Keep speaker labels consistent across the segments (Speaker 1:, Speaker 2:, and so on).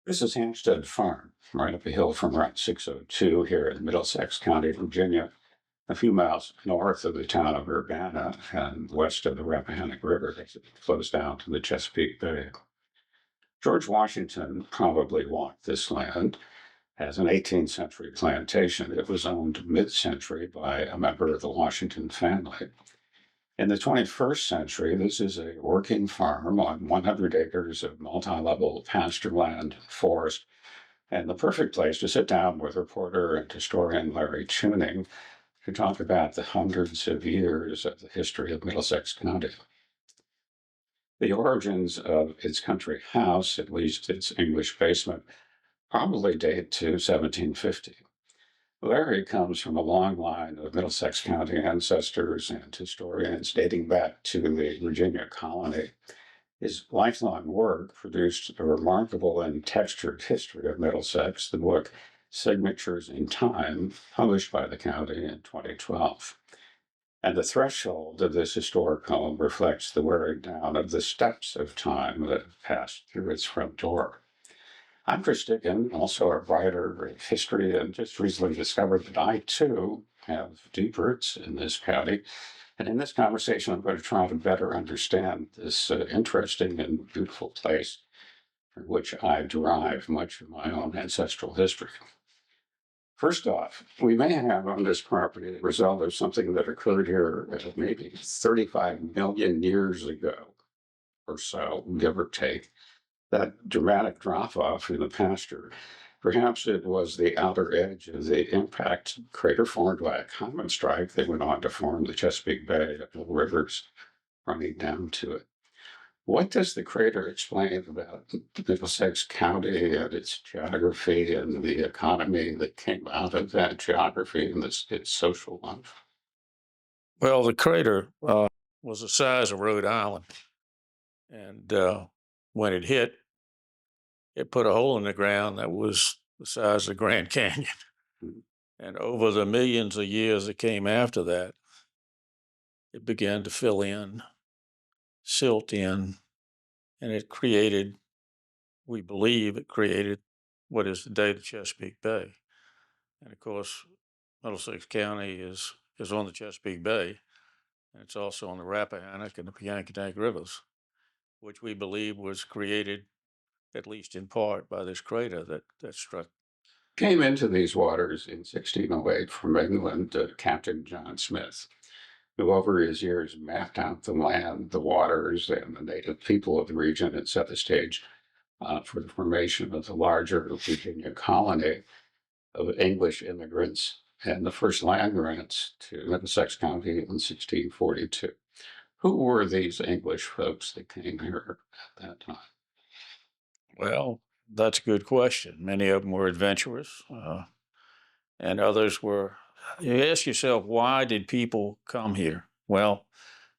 Speaker 1: This is Hampstead Farm, right up a hill from Route 602 here in Middlesex County, Virginia, a few miles north of the town of Urbana and west of the Rappahannock River as it flows down to the Chesapeake Bay. George Washington probably walked this land as an 18th century plantation. It was owned mid-century by a member of the Washington family. In the 21st century, this is a working farm on 100 acres of multi-level pasture land, forest, and the perfect place to sit down with reporter and historian Larry Chowning to talk about the hundreds of years of the history of Middlesex County. The origins of its country house, at least its English basement, probably date to 1750. Larry comes from a long line of Middlesex County ancestors and historians dating back to the Virginia colony. His lifelong work produced a remarkable and textured history of Middlesex, the book Signatures in Time, published by the county in 2012. And the threshold of this historic home reflects the wearing down of the steps of time that passed through its front door. I'm Chris Dickon, also a writer of history, and just recently discovered that I too have deep roots in this county. And in this conversation, I'm going to try to better understand this interesting and beautiful place from which I derive much of my own ancestral history. First off, we may have on this property the result of something that occurred here maybe 35 million years ago or so, give or take. That dramatic drop off in the pasture. Perhaps it was the outer edge of the impact crater formed by a comet strike that went on to form the Chesapeake Bay, the rivers running down to it. What does the crater explain about Middlesex County and its geography and the economy that came out of that geography and its social life?
Speaker 2: Well, the crater was the size of Rhode Island, and when it hit, it put a hole in the ground that was the size of the Grand Canyon.
Speaker 1: Mhm.
Speaker 2: And over the millions of years that came after that, it began to fill in, silt in, and it created, we believe it created what is today the Chesapeake Bay. And of course, Middlesex County is on the Chesapeake Bay, and it's also on the Rappahannock and the Piankatank rivers, which we believe was created, at least in part, by this crater that struck.
Speaker 1: Came into these waters in 1608 from England, Captain John Smith, who over his years mapped out the land, the waters, and the native people of the region and set the stage for the formation of the larger Virginia colony of English immigrants and the first land grants to Middlesex County in 1642. Who were these English folks that came here at that time?
Speaker 2: Well, that's a good question. Many of them were adventurous, and others were. You ask yourself, why did people come here? Well,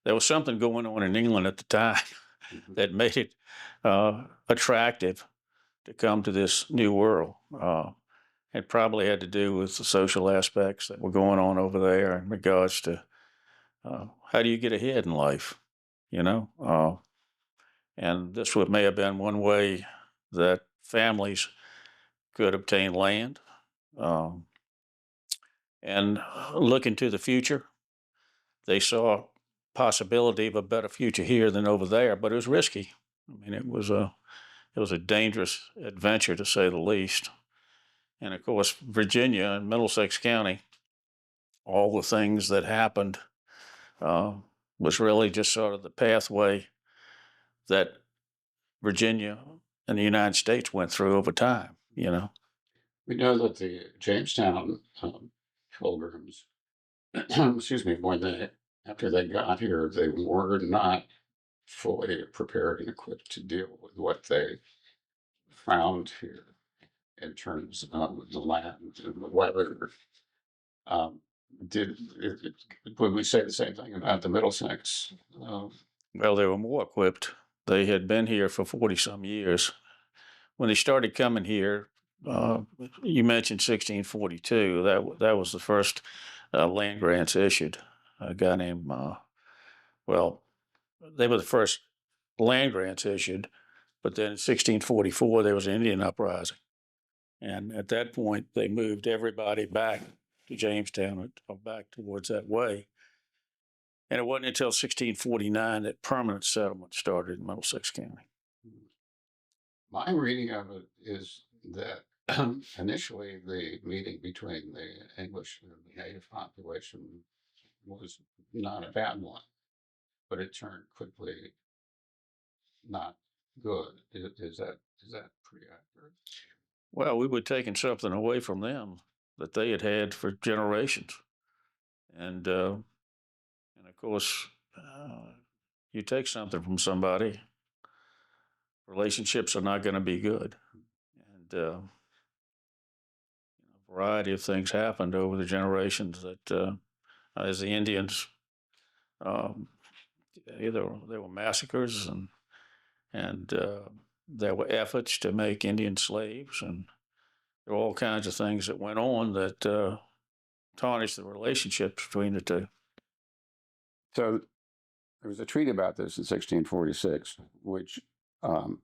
Speaker 2: there was something going on in England at the time
Speaker 1: Mhm.
Speaker 2: that made it attractive to come to this new world. It probably had to do with the social aspects that were going on over there in regards to how do you get ahead in life, you know? And this would may have been one way that families could obtain land um, and look into the future. They saw possibility of a better future here than over there, but it was risky. I mean, it was a dangerous adventure to say the least. And of course, Virginia and Middlesex County, all the things that happened uh, was really just sort of the pathway that Virginia and the United States went through over time, you know.
Speaker 1: We know that the Jamestown pilgrims, excuse me, after they got here, they were not fully prepared and equipped to deal with what they found here in terms of the land and the weather. Um, would we say the same thing about the Middlesex?
Speaker 2: Well, they were more equipped. They had been here for 40 some years. When they started coming here, uh, you mentioned 1642. That was the first land grants issued. A guy named, well, they were the first land grants issued But then in 1644, there was an Indian uprising. And at that point, they moved everybody back to Jamestown or back towards that way. And it wasn't until 1649 that permanent settlement started in Middlesex County.
Speaker 1: My reading of it is that initially the meeting between the English and the native population was not a bad one, but it turned quickly not good. Is that pretty accurate?
Speaker 2: Well, we were taking something away from them that they had had for generations. And of course, you take something from somebody, relationships are not going to be good. And a variety of things happened over the generations that, as the Indians, um, either there were massacres and there were efforts to make Indian slaves, and there were all kinds of things that went on that tarnished the relationships between the two.
Speaker 1: So there was a treaty about this in 1646, which um,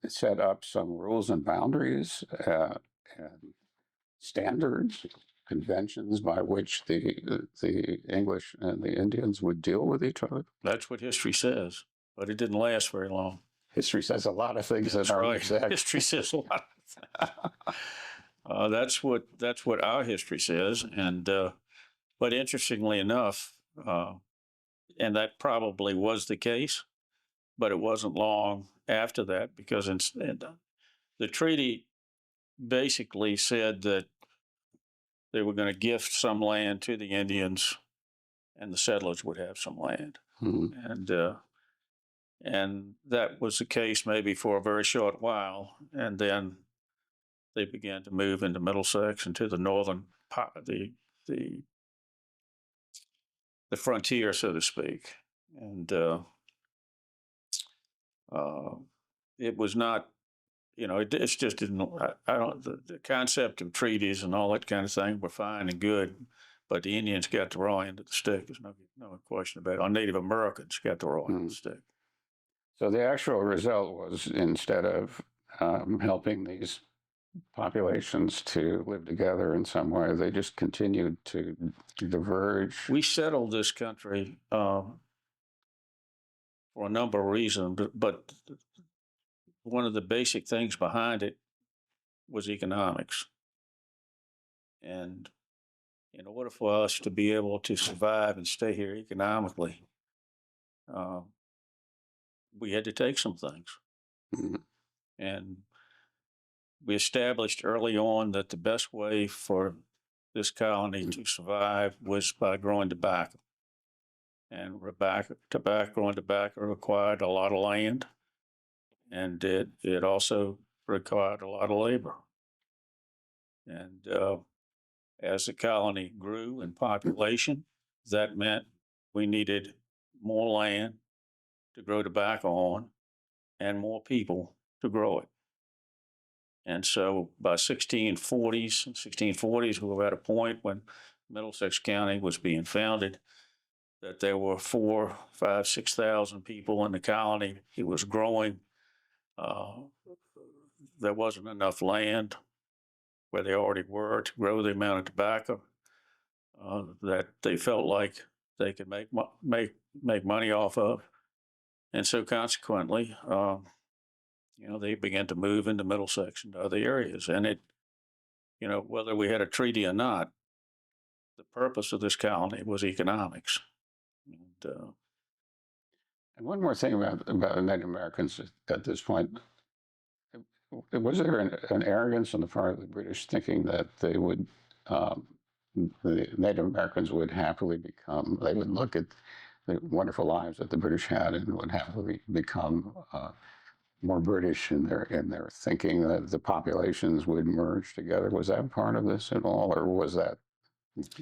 Speaker 1: set up some rules and boundaries and standards, conventions by which the English and the Indians would deal with each other.
Speaker 2: That's what history says, but it didn't last very long.
Speaker 1: History says a lot of things that
Speaker 2: That's
Speaker 1: aren't
Speaker 2: right.
Speaker 1: exact.
Speaker 2: History says a lot. That's what our history says, and but interestingly enough, and that probably was the case, but it wasn't long after that because the treaty basically said that they were going to gift some land to the Indians, and the settlers would have some land, and that was the case maybe for a very short while, and then they began to move into Middlesex and to the northern part, the frontier, so to speak, and it was not, it's just didn't. I don't. The concept of treaties and all that kind of thing were fine and good, but the Indians got the raw end of the stick. There's no question about it. Our Native Americans got the raw end of the stick.
Speaker 1: So the actual result was, instead of helping these populations to live together in some way, they just continued to diverge.
Speaker 2: We settled this country for a number of reasons, but one of the basic things behind it was economics. And in order for us to be able to survive and stay here economically, we had to take some things.
Speaker 1: Mhm.
Speaker 2: And we established early on that the best way for this colony to survive was by growing tobacco. And growing tobacco required a lot of land, and it also required a lot of labor. And as the colony grew in population, that meant we needed more land to grow tobacco on and more people to grow it. And so by 1640s, we were at a point when Middlesex County was being founded, that there were 4, 5, 6,000 people in the colony. It was growing. There wasn't enough land where they already were to grow the amount of tobacco that they felt like they could make money off of, and so consequently, they began to move into Middlesex and other areas. And it, whether we had a treaty or not, the purpose of this colony was economics.
Speaker 1: And one more thing about the Native Americans at this point. Was there an arrogance on the part of the British thinking that they would, the Native Americans would happily become, they would look at the wonderful lives that the British had and would happily become more British in their thinking, that the populations would merge together? Was that part of this at all, or was that,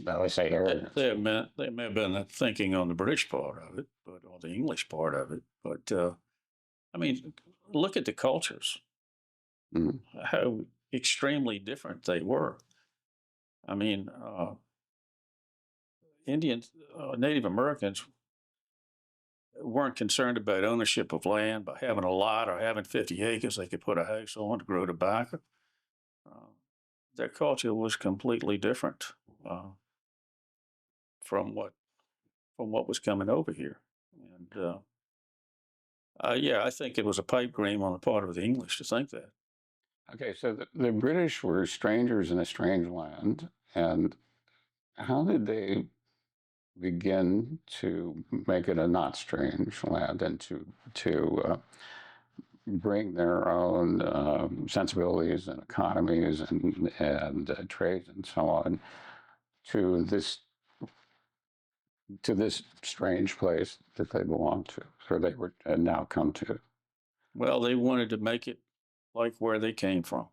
Speaker 1: I say, arrogance?
Speaker 2: They may have been thinking on the British part of it, or the English part of it. But I mean, look at the cultures.
Speaker 1: Mm.
Speaker 2: How extremely different they were. I mean, Native Americans weren't concerned about ownership of land. By having a lot or having 50 acres they could put a house on to grow tobacco. Their culture was completely different from what was coming over here. And yeah, I think it was a pipe dream on the part of the English to think that.
Speaker 1: Okay, so the British were strangers in a strange land, and how did they begin to make it a not strange land and to bring their own sensibilities and economies and trades and so on to this strange place that they belong to, or they were now come to?
Speaker 2: Well, they wanted to make it like where they came from.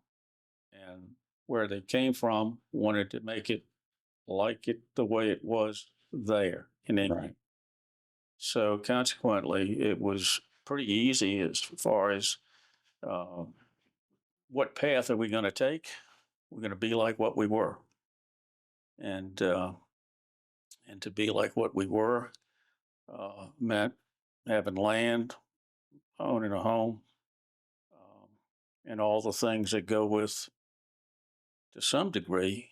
Speaker 2: And where they came from wanted to make it like it the way it was there in England.
Speaker 1: Right.
Speaker 2: So consequently, it was pretty easy as far as uh, what path are we going to take? We're going to be like what we were, and uh, and to be like what we were meant having land, owning a home, um, and all the things that go with, to some degree,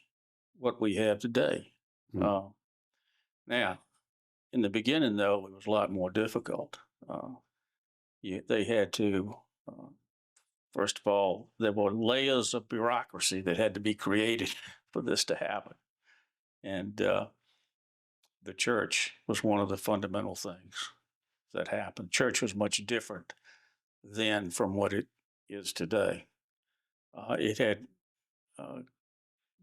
Speaker 2: what we have today.
Speaker 1: Mm.
Speaker 2: Now, in the beginning, though, it was a lot more difficult. They had to, first of all, there were layers of bureaucracy that had to be created for this to happen. And the church was one of the fundamental things that happened. Church was much different then from what it is today. It had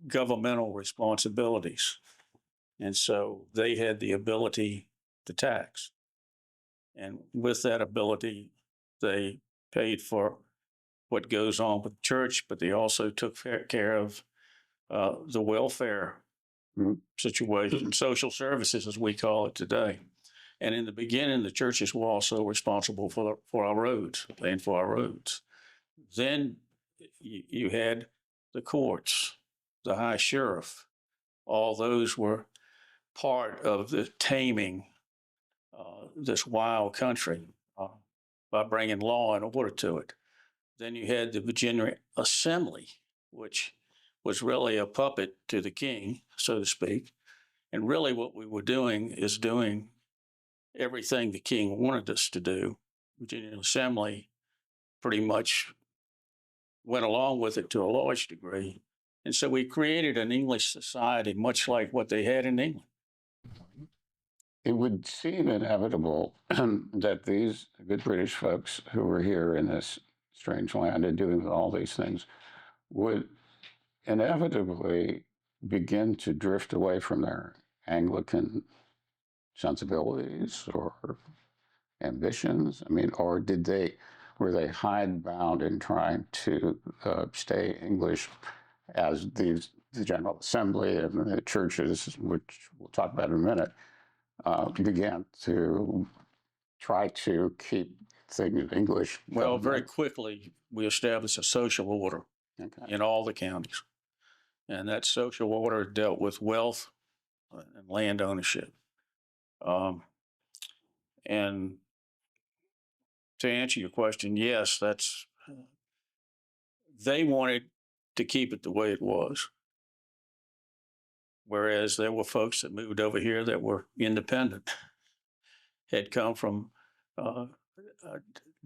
Speaker 2: governmental responsibilities, and so they had the ability to tax. And with that ability, they paid for what goes on with the church, but they also took care of the welfare situation, social services, as we call it today. And in the beginning, the churches were also responsible for our roads, paying for our roads. Then you had the courts, the high sheriff. All those were part of the taming this wild country by bringing law and order to it. Then you had the Virginia Assembly, which was really a puppet to the king, so to speak. And really what we were doing is doing everything the king wanted us to do. Virginia Assembly pretty much went along with it to a large degree. And so we created an English society much like what they had in England.
Speaker 1: It would seem inevitable that these good British folks who were here in this strange land and doing all these things would inevitably begin to drift away from their Anglican sensibilities or ambitions. I mean, or were they hidebound in trying to stay English as the General Assembly and the churches, which we'll talk about in a minute, began to try to keep things English?
Speaker 2: Well, very quickly, we established a social order in all the counties. And that social order dealt with wealth and land ownership. And to answer your question, yes, they wanted to keep it the way it was. Whereas there were folks that moved over here that were independent, had come from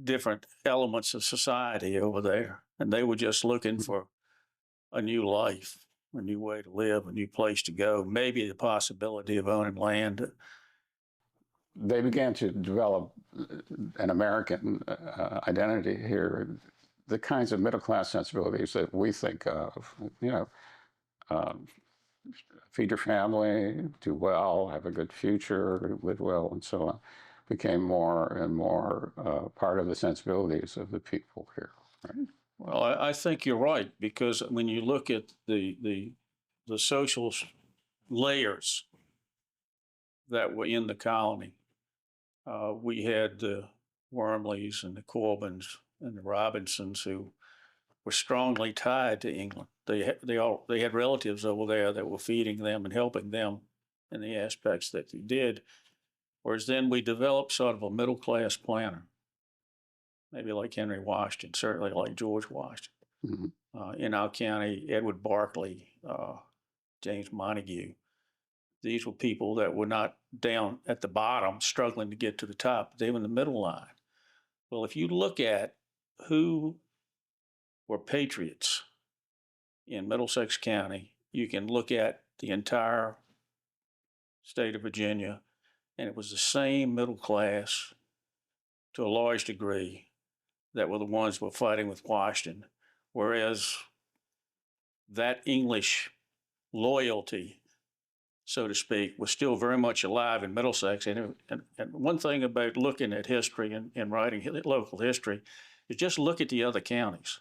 Speaker 2: different elements of society over there, and they were just looking for a new life, a new way to live, a new place to go, maybe the possibility of owning land.
Speaker 1: They began to develop an American identity here, the kinds of middle-class sensibilities that we think of, feed your family, do well, have a good future, live well, and so on, became more and more part of the sensibilities of the people here, right?
Speaker 2: Well, I think you're right, because when you look at the social layers that were in the colony, we had the Wormleys and the Corbins and the Robinsons who were strongly tied to England. They had relatives over there that were feeding them and helping them in the aspects that they did. Whereas then we developed sort of a middle class planner, maybe like Henry Washington, certainly like George Washington. In our county, Edward Barclay, James Montague. These were people that were not down at the bottom struggling to get to the top. They were in the middle line. Well, if you look at who were patriots in Middlesex County, you can look at the entire state of Virginia, and it was the same middle class to a large degree that were the ones who were fighting with Washington, whereas that English loyalty, so to speak, was still very much alive in Middlesex. And one thing about looking at history and writing local history is just look at the other counties.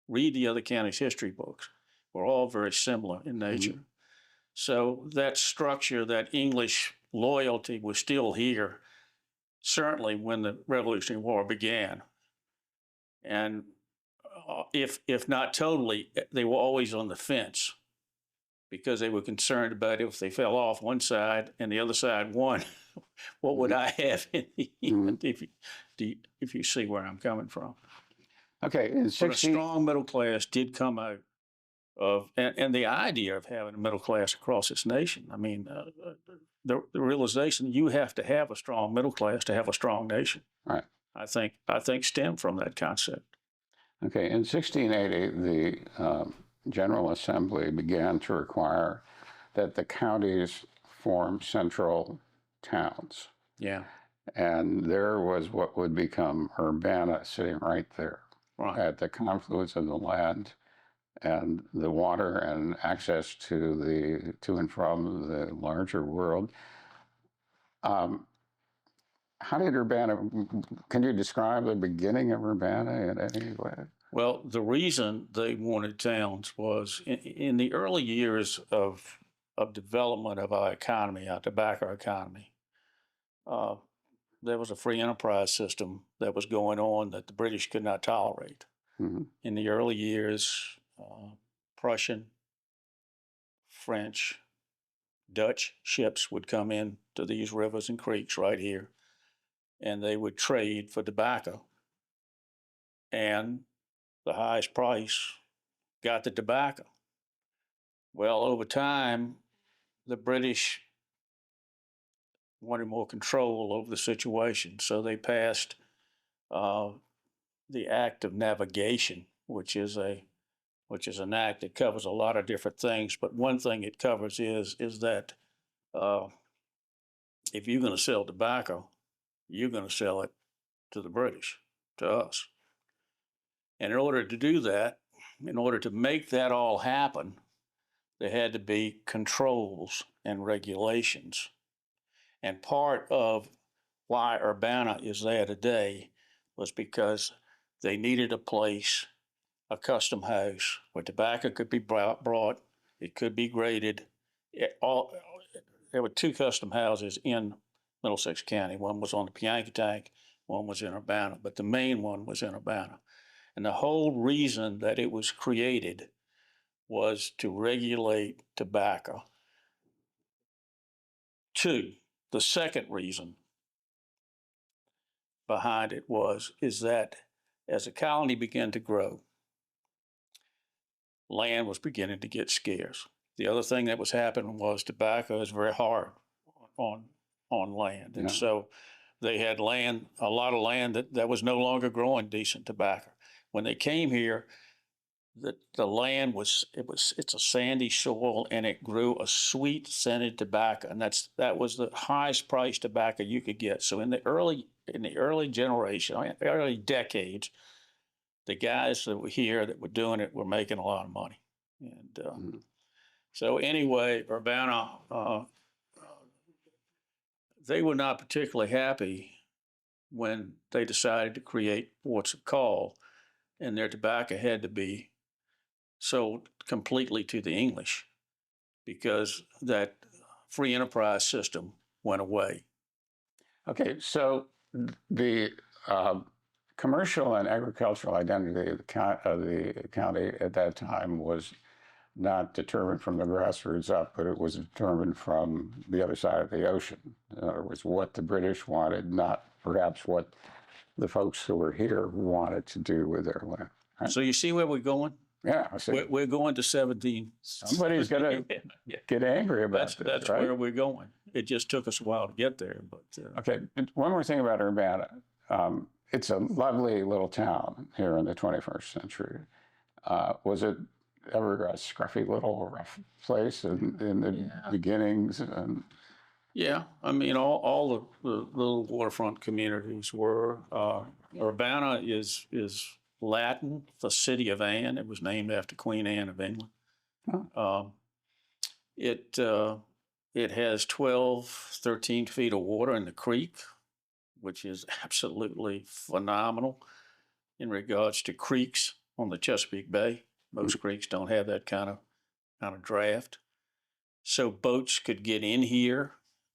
Speaker 2: Read the other counties' history books. We're all very similar in nature. So that structure, that English loyalty was still here, certainly when the Revolutionary War began. And if not totally, they were always on the fence because they were concerned about if they fell off one side and the other side won, what would I have in the end, if you see where I'm coming from.
Speaker 1: Okay, in
Speaker 2: But a strong middle class did come out of, and the idea of having a middle class across this nation. I mean, the realization you have to have a strong middle class to have a strong nation.
Speaker 1: Right.
Speaker 2: I think stemmed from that concept.
Speaker 1: Okay, in 1680, the General Assembly began to require that the counties form central towns.
Speaker 2: Yeah.
Speaker 1: And there was what would become Urbana sitting right there at the confluence of the land and the water and access to and from the larger world. How did Urbana, can you describe the beginning of Urbana in any way?
Speaker 2: Well, the reason they wanted towns was in the early years of development of our economy, our tobacco economy, there was a free enterprise system that was going on that the British could not tolerate. In the early years, Prussian, French, Dutch ships would come in to these rivers and creeks right here, and they would trade for tobacco. And the highest price got the tobacco. Well, over time, the British wanted more control over the situation, so they passed the Act of Navigation, which is an act that covers a lot of different things. But one thing it covers is that if you're going to sell tobacco, you're going to sell it to the British, to us. And in order to do that, in order to make that all happen, there had to be controls and regulations. And part of why Urbana is there today was because they needed a place, a custom house, where tobacco could be brought, it could be graded. There were two custom houses in Middlesex County. One was on the Piankatank, one was in Urbana, but the main one was in Urbana. And the whole reason that it was created was to regulate tobacco. Two, the second reason behind it is that as the colony began to grow, land was beginning to get scarce. The other thing that was happening was tobacco is very hard on land. And so they had land, a lot of land that was no longer growing decent tobacco. When they came here, the land it's a sandy soil, and it grew a sweet scented tobacco, and that was the highest priced tobacco you could get. So in the early generation, early decades, the guys that were here that were doing it were making a lot of money. And so anyway, Urbana, they were not particularly happy when they decided to create ports of call, and their tobacco had to be sold completely to the English because that free enterprise system went away.
Speaker 1: Okay, so the commercial and agricultural identity of the county at that time was not determined from the grassroots up, but it was determined from the other side of the ocean. In other words, what the British wanted, not perhaps what the folks who were here wanted to do with their land. Right?
Speaker 2: So you see where we're going?
Speaker 1: Yeah, I see.
Speaker 2: We're going to 17.
Speaker 1: Somebody's going to get angry about this,
Speaker 2: That's
Speaker 1: right?
Speaker 2: where we're going. It just took us a while to get there, but
Speaker 1: Okay, one more thing about Urbana. It's a lovely little town here in the 21st century. Was it ever a scruffy little rough place in the beginnings? And
Speaker 2: yeah, I mean, all the little waterfront communities were. Urbana is Latin, the city of Anne. It was named after Queen Anne of England.
Speaker 1: Huh.
Speaker 2: It has 12, 13 feet of water in the creek, which is absolutely phenomenal in regards to creeks on the Chesapeake Bay. Most creeks don't have that kind of draft. So boats could get in here.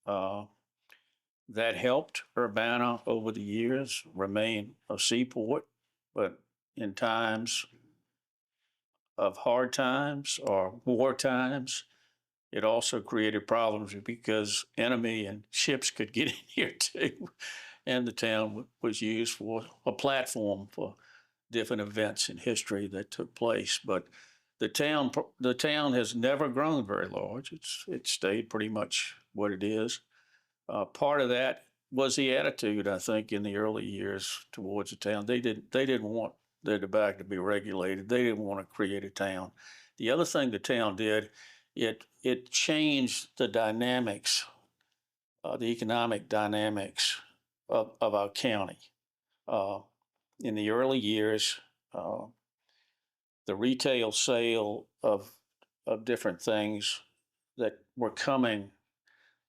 Speaker 2: That helped Urbana over the years remain a seaport, but in times of hard times or war times, it also created problems because enemy and ships could get in here too. And the town was used for a platform for different events in history that took place. But the town has never grown very large. It's stayed pretty much what it is. Part of that was the attitude, I think, in the early years towards the town. They didn't want their tobacco to be regulated. They didn't want to create a town. The other thing the town did, it changed the dynamics, the economic dynamics of our county. In the early years, the retail sale of different things that were coming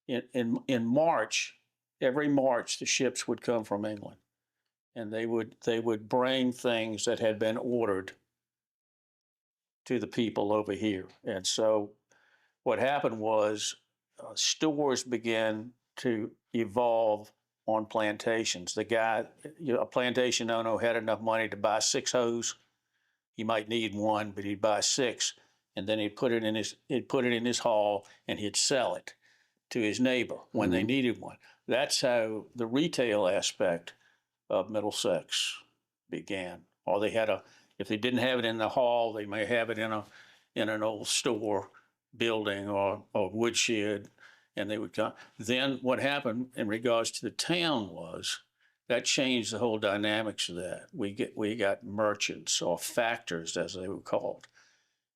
Speaker 2: in March. Every March, the ships would come from England, and they would bring things that had been ordered to the people over here. And so, what happened was stores began to evolve on plantations. The guy, a plantation owner, had enough money to buy 6 hoes. He might need one, but he'd buy 6, and then he'd put it in his hall, and he'd sell it to his neighbor when they needed one. That's how the retail aspect of Middlesex began. Or if they didn't have it in the hall, they may have it in an old store building or woodshed, and they would come. Then what happened in regards to the town was that changed the whole dynamics of that. We got merchants or factors, as they were called,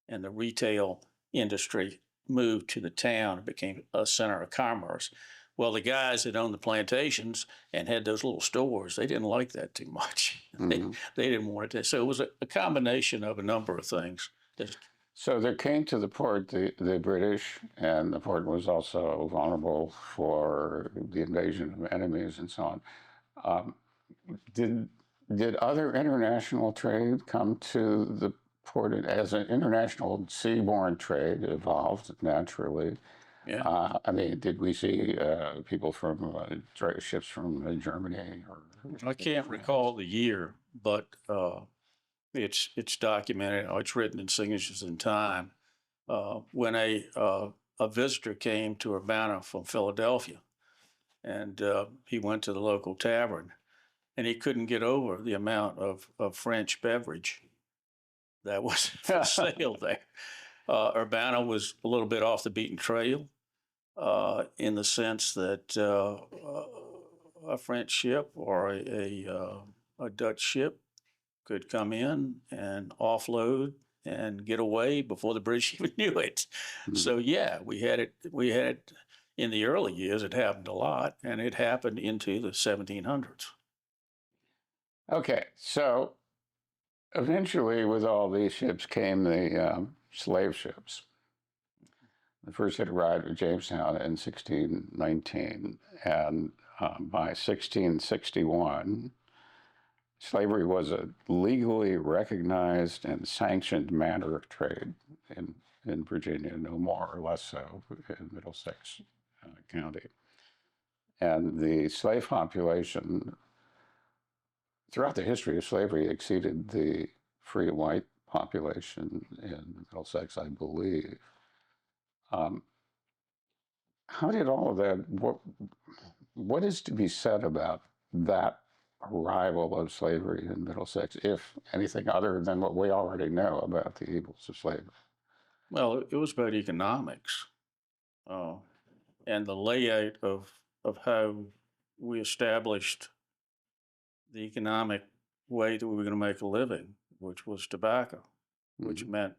Speaker 2: and the retail industry moved to the town and became a center of commerce. Well, the guys that owned the plantations and had those little stores, they didn't like that too much. They didn't want it. So it was a combination of a number of things.
Speaker 1: So there came to the port the British, and the port was also vulnerable for the invasion of enemies and so on. Did other international trade come to the port as an international seaborne trade evolved naturally?
Speaker 2: Yeah.
Speaker 1: I mean, did we see people from ships from Germany or?
Speaker 2: I can't recall the year, but it's documented. It's written in Signatures in Time. When a visitor came to Urbana from Philadelphia, and he went to the local tavern, and he couldn't get over the amount of French beverage that was for sale there. Urbana was a little bit off the beaten trail in the sense that a French ship or a Dutch ship could come in and offload and get away before the British even knew it. So yeah, we had it in the early years. It happened a lot, and it happened into the 1700s.
Speaker 1: Okay, so eventually, with all these ships came the slave ships. The first had arrived at Jamestown in 1619, and by 1661, slavery was a legally recognized and sanctioned manner of trade in Virginia, no more or less so in Middlesex County. And the slave population throughout the history of slavery exceeded the free white population in Middlesex, I believe. Um, how did all of that, what is to be said about that arrival of slavery in Middlesex, if anything other than what we already know about the evils of slavery?
Speaker 2: Well, it was about economics, uh, and the layout of how we established the economic way that we were going to make a living, which was tobacco, which
Speaker 1: Mhm.
Speaker 2: meant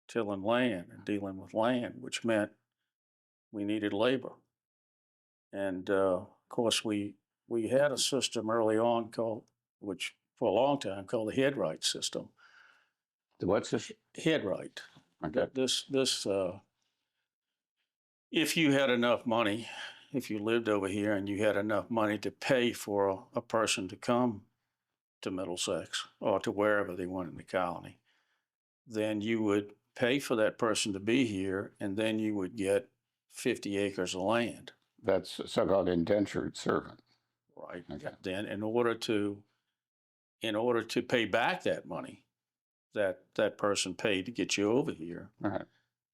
Speaker 2: tilling land and dealing with land, which meant we needed labor. And of course, we had a system early on called, which for a long time called the headright system.
Speaker 1: The what's this?
Speaker 2: Headright.
Speaker 1: Okay.
Speaker 2: This if you had enough money, if you lived over here and you had enough money to pay for a person to come to Middlesex or to wherever they wanted in the colony, then you would pay for that person to be here, and then you would get 50 acres of land.
Speaker 1: That's so-called indentured servant.
Speaker 2: Right.
Speaker 1: Okay.
Speaker 2: Then in order to pay back that money that person paid to get you over here,
Speaker 1: All right.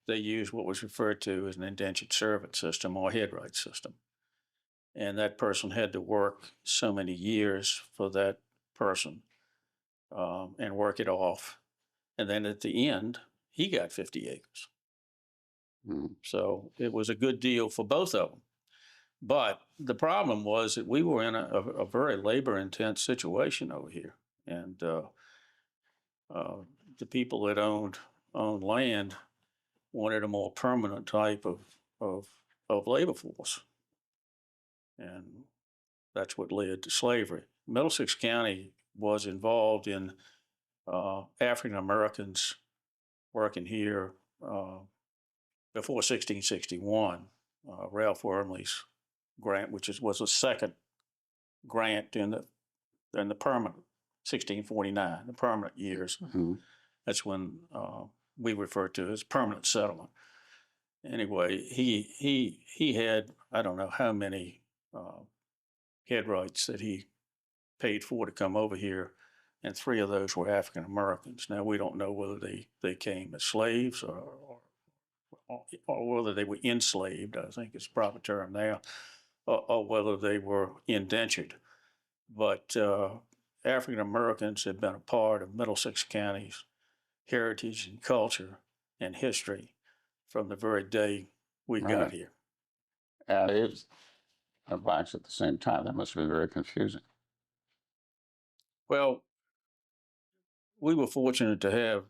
Speaker 2: they used what was referred to as an indentured servant system or headright system. And that person had to work so many years for that person, and work it off. And then at the end, he got 50 acres.
Speaker 1: Mm.
Speaker 2: So it was a good deal for both of them. But the problem was that we were in a very labor intense situation over here. And uh, the people that owned land wanted a more permanent type of labor force. And that's what led to slavery. Middlesex County was involved in African Americans working here before 1661. Ralph Wormley's grant, was a second grant in the permanent 1649, the permanent years.
Speaker 1: Mm-hmm.
Speaker 2: That's when we refer to as permanent settlement. Anyway, he had, I don't know how many headrights that he paid for to come over here, and 3 of those were African Americans. Now we don't know whether they came as slaves or whether they were enslaved, I think is the proper term now, or whether they were indentured. But African Americans have been a part of Middlesex County's heritage and culture and history from the very day we got
Speaker 1: Right.
Speaker 2: here.
Speaker 1: And it was blacks at the same time. That must have been very confusing.
Speaker 2: Well, we were fortunate to have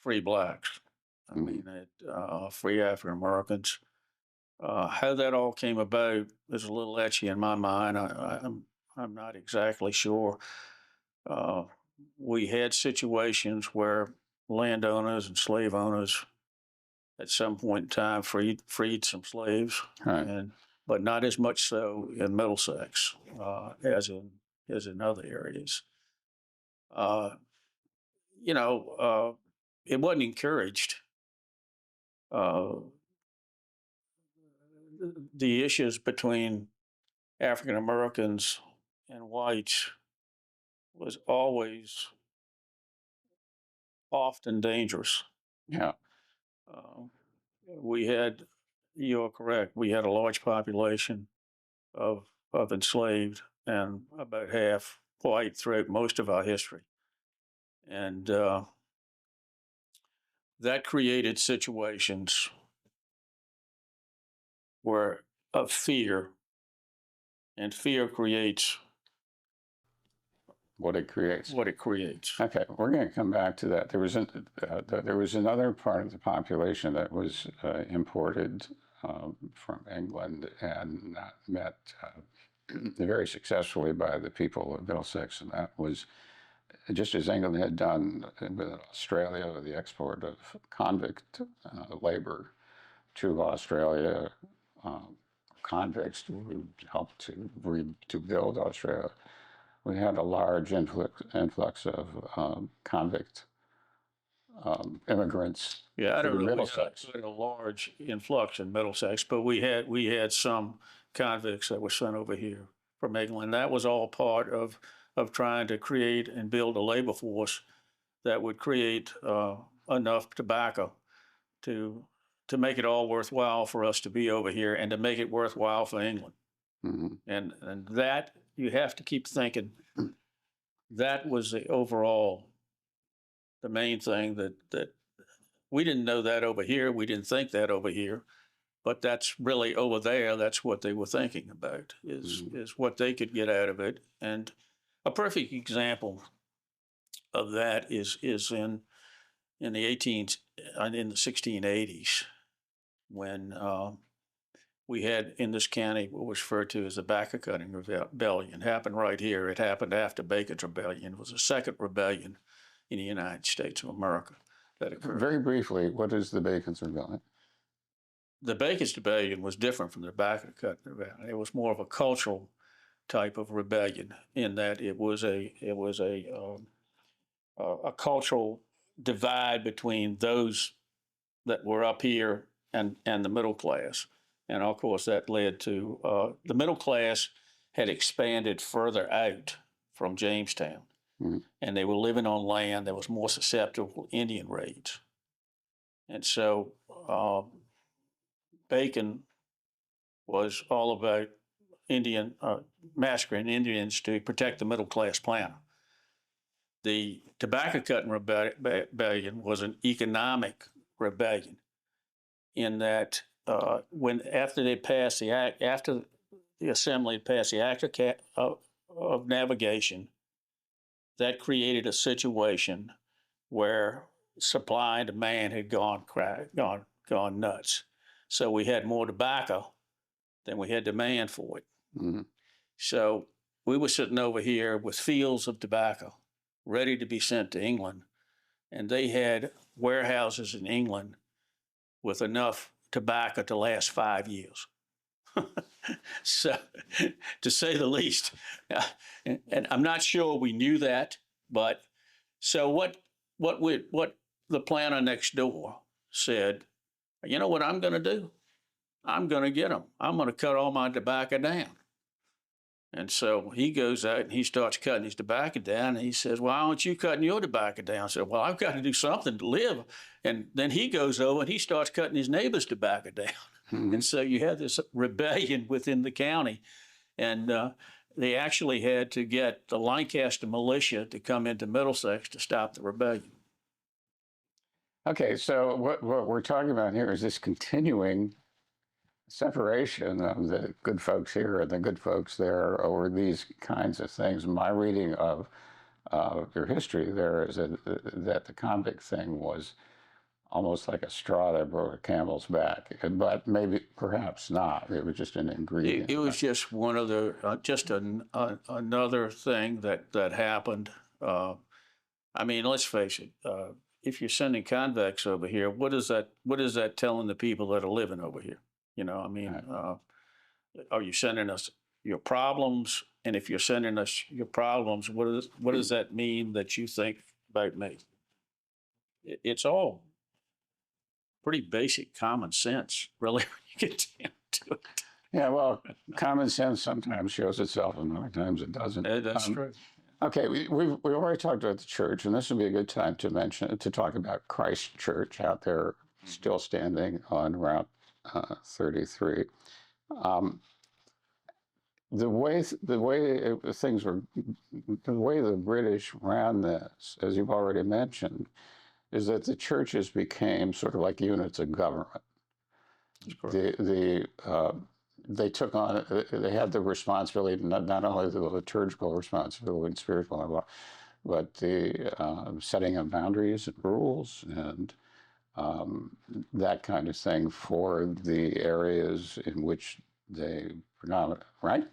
Speaker 2: free blacks. I
Speaker 1: Mhm.
Speaker 2: mean, free African Americans. How that all came about is a little etchy in my mind. I'm not exactly sure. Uh, we had situations where landowners and slave owners at some point in time freed some slaves,
Speaker 1: Right.
Speaker 2: but not as much so in Middlesex as in other areas. Uh, it wasn't encouraged. Uh, the issues between African Americans and whites was always often dangerous.
Speaker 1: Yeah.
Speaker 2: Uh, we had, you're correct, we had a large population of enslaved and about half white throughout most of our history. And that created situations where of fear, and fear creates
Speaker 1: What it creates.
Speaker 2: what it creates.
Speaker 1: Okay, we're going to come back to that. There was another part of the population that was imported from England and not met very successfully by the people of Middlesex, and that was just as England had done with Australia, with the export of convict labor to Australia, convicts who helped to build Australia. We had a large influx of convict immigrants
Speaker 2: Yeah, I
Speaker 1: to
Speaker 2: don't know if we
Speaker 1: Middlesex.
Speaker 2: had a large influx in Middlesex, but we had some convicts that were sent over here from England. That was all part of trying to create and build a labor force that would create enough tobacco to make it all worthwhile for us to be over here and to make it worthwhile for England.
Speaker 1: Mhm.
Speaker 2: And that you have to keep thinking. That was the overall, the main thing that we didn't know that over here. We didn't think that over here, but that's really over there. That's what they were thinking about is what they could get out of it. And a perfect example of that is in the in the 1680s when we had in this county what was referred to as the tobacco cutting rebellion. It happened right here. It happened after Bacon's rebellion. It was the second rebellion in the United States of America that occurred.
Speaker 1: Very briefly, what is the Bacon's Rebellion?
Speaker 2: The Bacon's rebellion was different from the tobacco cutting rebellion. It was more of a cultural type of rebellion in that it was a cultural divide between those that were up here and the middle class. And of course, that led to the middle class had expanded further out from Jamestown, and they were living on land that was more susceptible to Indian raids. And so Bacon was all about massacring Indians to protect the middle class planter. The tobacco cutting rebellion was an economic rebellion in that after they passed the act, after the Assembly passed the Act of Navigation, that created a situation where supply and demand had gone nuts. So we had more tobacco than we had demand for it.
Speaker 1: Mm-hmm.
Speaker 2: So we were sitting over here with fields of tobacco ready to be sent to England, and they had warehouses in England with enough tobacco to last 5 years. So, to say the least, and I'm not sure we knew that, but so what the planter next door said, you know what I'm going to do? I'm going to get them. I'm going to cut all my tobacco down. And so he goes out and he starts cutting his tobacco down. And he says, "Why aren't you cutting your tobacco down?" I said, "Well, I've got to do something to live." And then he goes over and he starts cutting his neighbor's tobacco down. Mm-hmm. And so you had this rebellion within the county. And they actually had to get the Lancaster militia to come into Middlesex to stop the rebellion.
Speaker 1: Okay, so what we're talking about here is this continuing separation of the good folks here and the good folks there over these kinds of things. My reading of your history there is that the convict thing was almost like a straw that broke a camel's back, but maybe perhaps not. It was just an ingredient.
Speaker 2: It was just one of the another thing that happened. I mean, let's face it. If you're sending convicts over here, what is that telling the people that are living over here? You know, I mean, right. Are you sending us your problems? And if you're sending us your problems, what does that mean that you think about me? It's all pretty basic common sense, really, when you get down to it.
Speaker 1: Yeah, well, common sense sometimes shows itself, and other times it doesn't.
Speaker 2: That's true.
Speaker 1: Okay, we've already talked about the church, and this would be a good time to talk about Christ Church out there, still standing on Route 33. The way things were, the way the British ran this, as you've already mentioned, is that the churches became sort of like units of government. They took on, they had the responsibility, not only the liturgical responsibility and spiritual, but the setting of boundaries and rules and that kind of thing for the areas in which they predominate, right?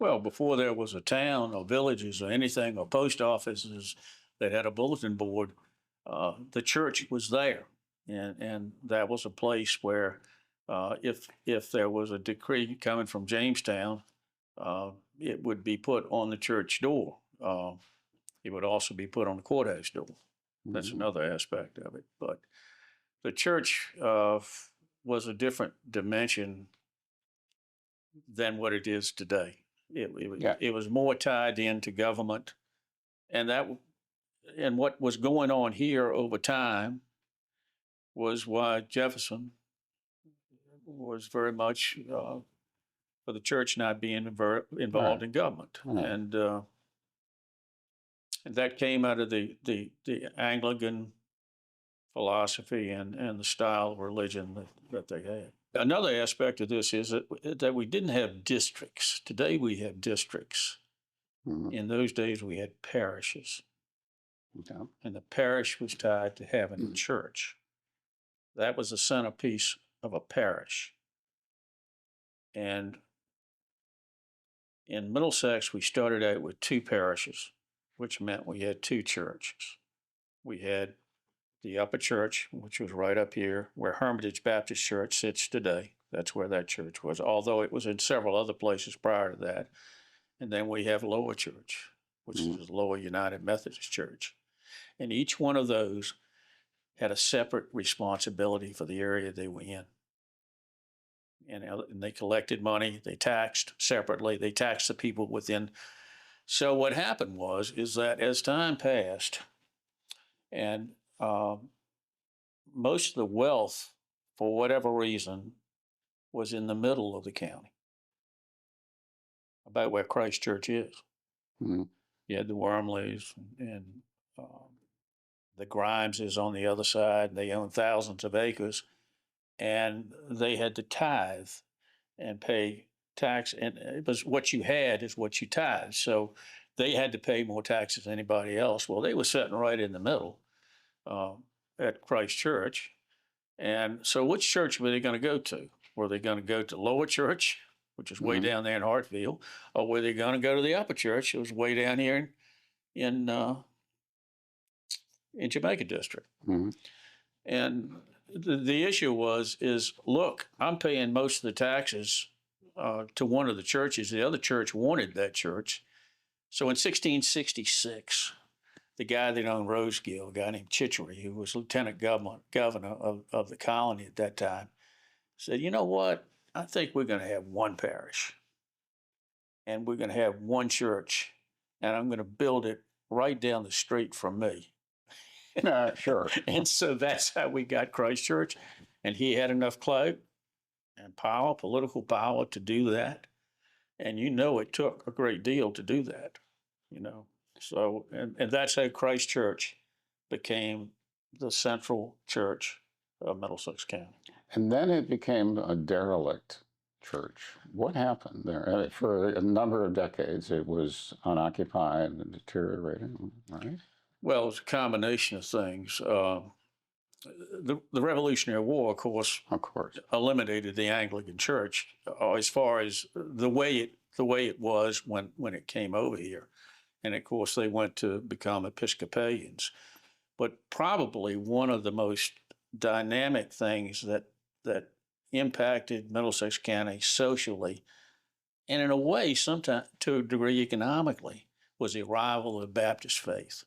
Speaker 2: Well, before there was a town or villages or anything or post offices that had a bulletin board, the church was there, and that was a place where if there was a decree coming from Jamestown, it would be put on the church door. It would also be put on the courthouse door. That's another aspect of it. But the church was a different dimension than what it is today. It was more tied into government, and and what was going on here over time was why Jefferson was very much for the church not being involved
Speaker 1: Right.
Speaker 2: in government,
Speaker 1: Right.
Speaker 2: and that came out of the Anglican philosophy and the style of religion that they had. Another aspect of this is that we didn't have districts. Today we have districts.
Speaker 1: Mhm.
Speaker 2: In those days we had parishes,
Speaker 1: Okay.
Speaker 2: and the parish was tied to having a church. That was the centerpiece of a parish. And in Middlesex, we started out with two parishes, which meant we had two churches. We had the upper church, which was right up here where Hermitage Baptist Church sits today. That's where that church was, although it was in several other places prior to that. And then we have lower church, which
Speaker 1: Mhm.
Speaker 2: is the Lower United Methodist Church. And each one of those had a separate responsibility for the area they were in. And they collected money, they taxed separately, they taxed the people within. So what happened is that as time passed, and most of the wealth, for whatever reason, was in the middle of the county, about where Christ Church is.
Speaker 1: Mhm.
Speaker 2: You had the Wormleys and the Grimeses on the other side. They owned thousands of acres, and they had to tithe and pay tax. And it was what you had is what you tithe. So they had to pay more taxes than anybody else. Well, they were sitting right in the middle at Christ Church. And so which church were they going to go to? Were they going to go to Lower Church, which is way
Speaker 1: Mhm.
Speaker 2: down there in Hartfield, or were they going to go to the Upper Church? It was way down here in Jamaica District.
Speaker 1: Mhm.
Speaker 2: And the issue is look, I'm paying most of the taxes to one of the churches. The other church wanted that church. So in 1666, the guy that owned Rosegill, a guy named Chichery, who was lieutenant governor of the colony at that time, said, you know what? I think we're going to have one parish and we're going to have one church, and I'm going to build it right down the street from me.
Speaker 1: Sure.
Speaker 2: And so that's how we got Christ Church. And he had enough clout and power, political power, to do that. And it took a great deal to do that, you know. So, and that's how Christ Church became the central church of Middlesex County.
Speaker 1: And then it became a derelict church. What happened there? For a number of decades, it was unoccupied and deteriorating, right?
Speaker 2: Well, it was a combination of things. The Revolutionary War, of course,
Speaker 1: Of course.
Speaker 2: eliminated the Anglican Church as far as the way it was when it came over here, and of course they went to become Episcopalians. But probably one of the most dynamic things that impacted Middlesex County socially, and in a way, sometimes to a degree economically, was the arrival of the Baptist faith.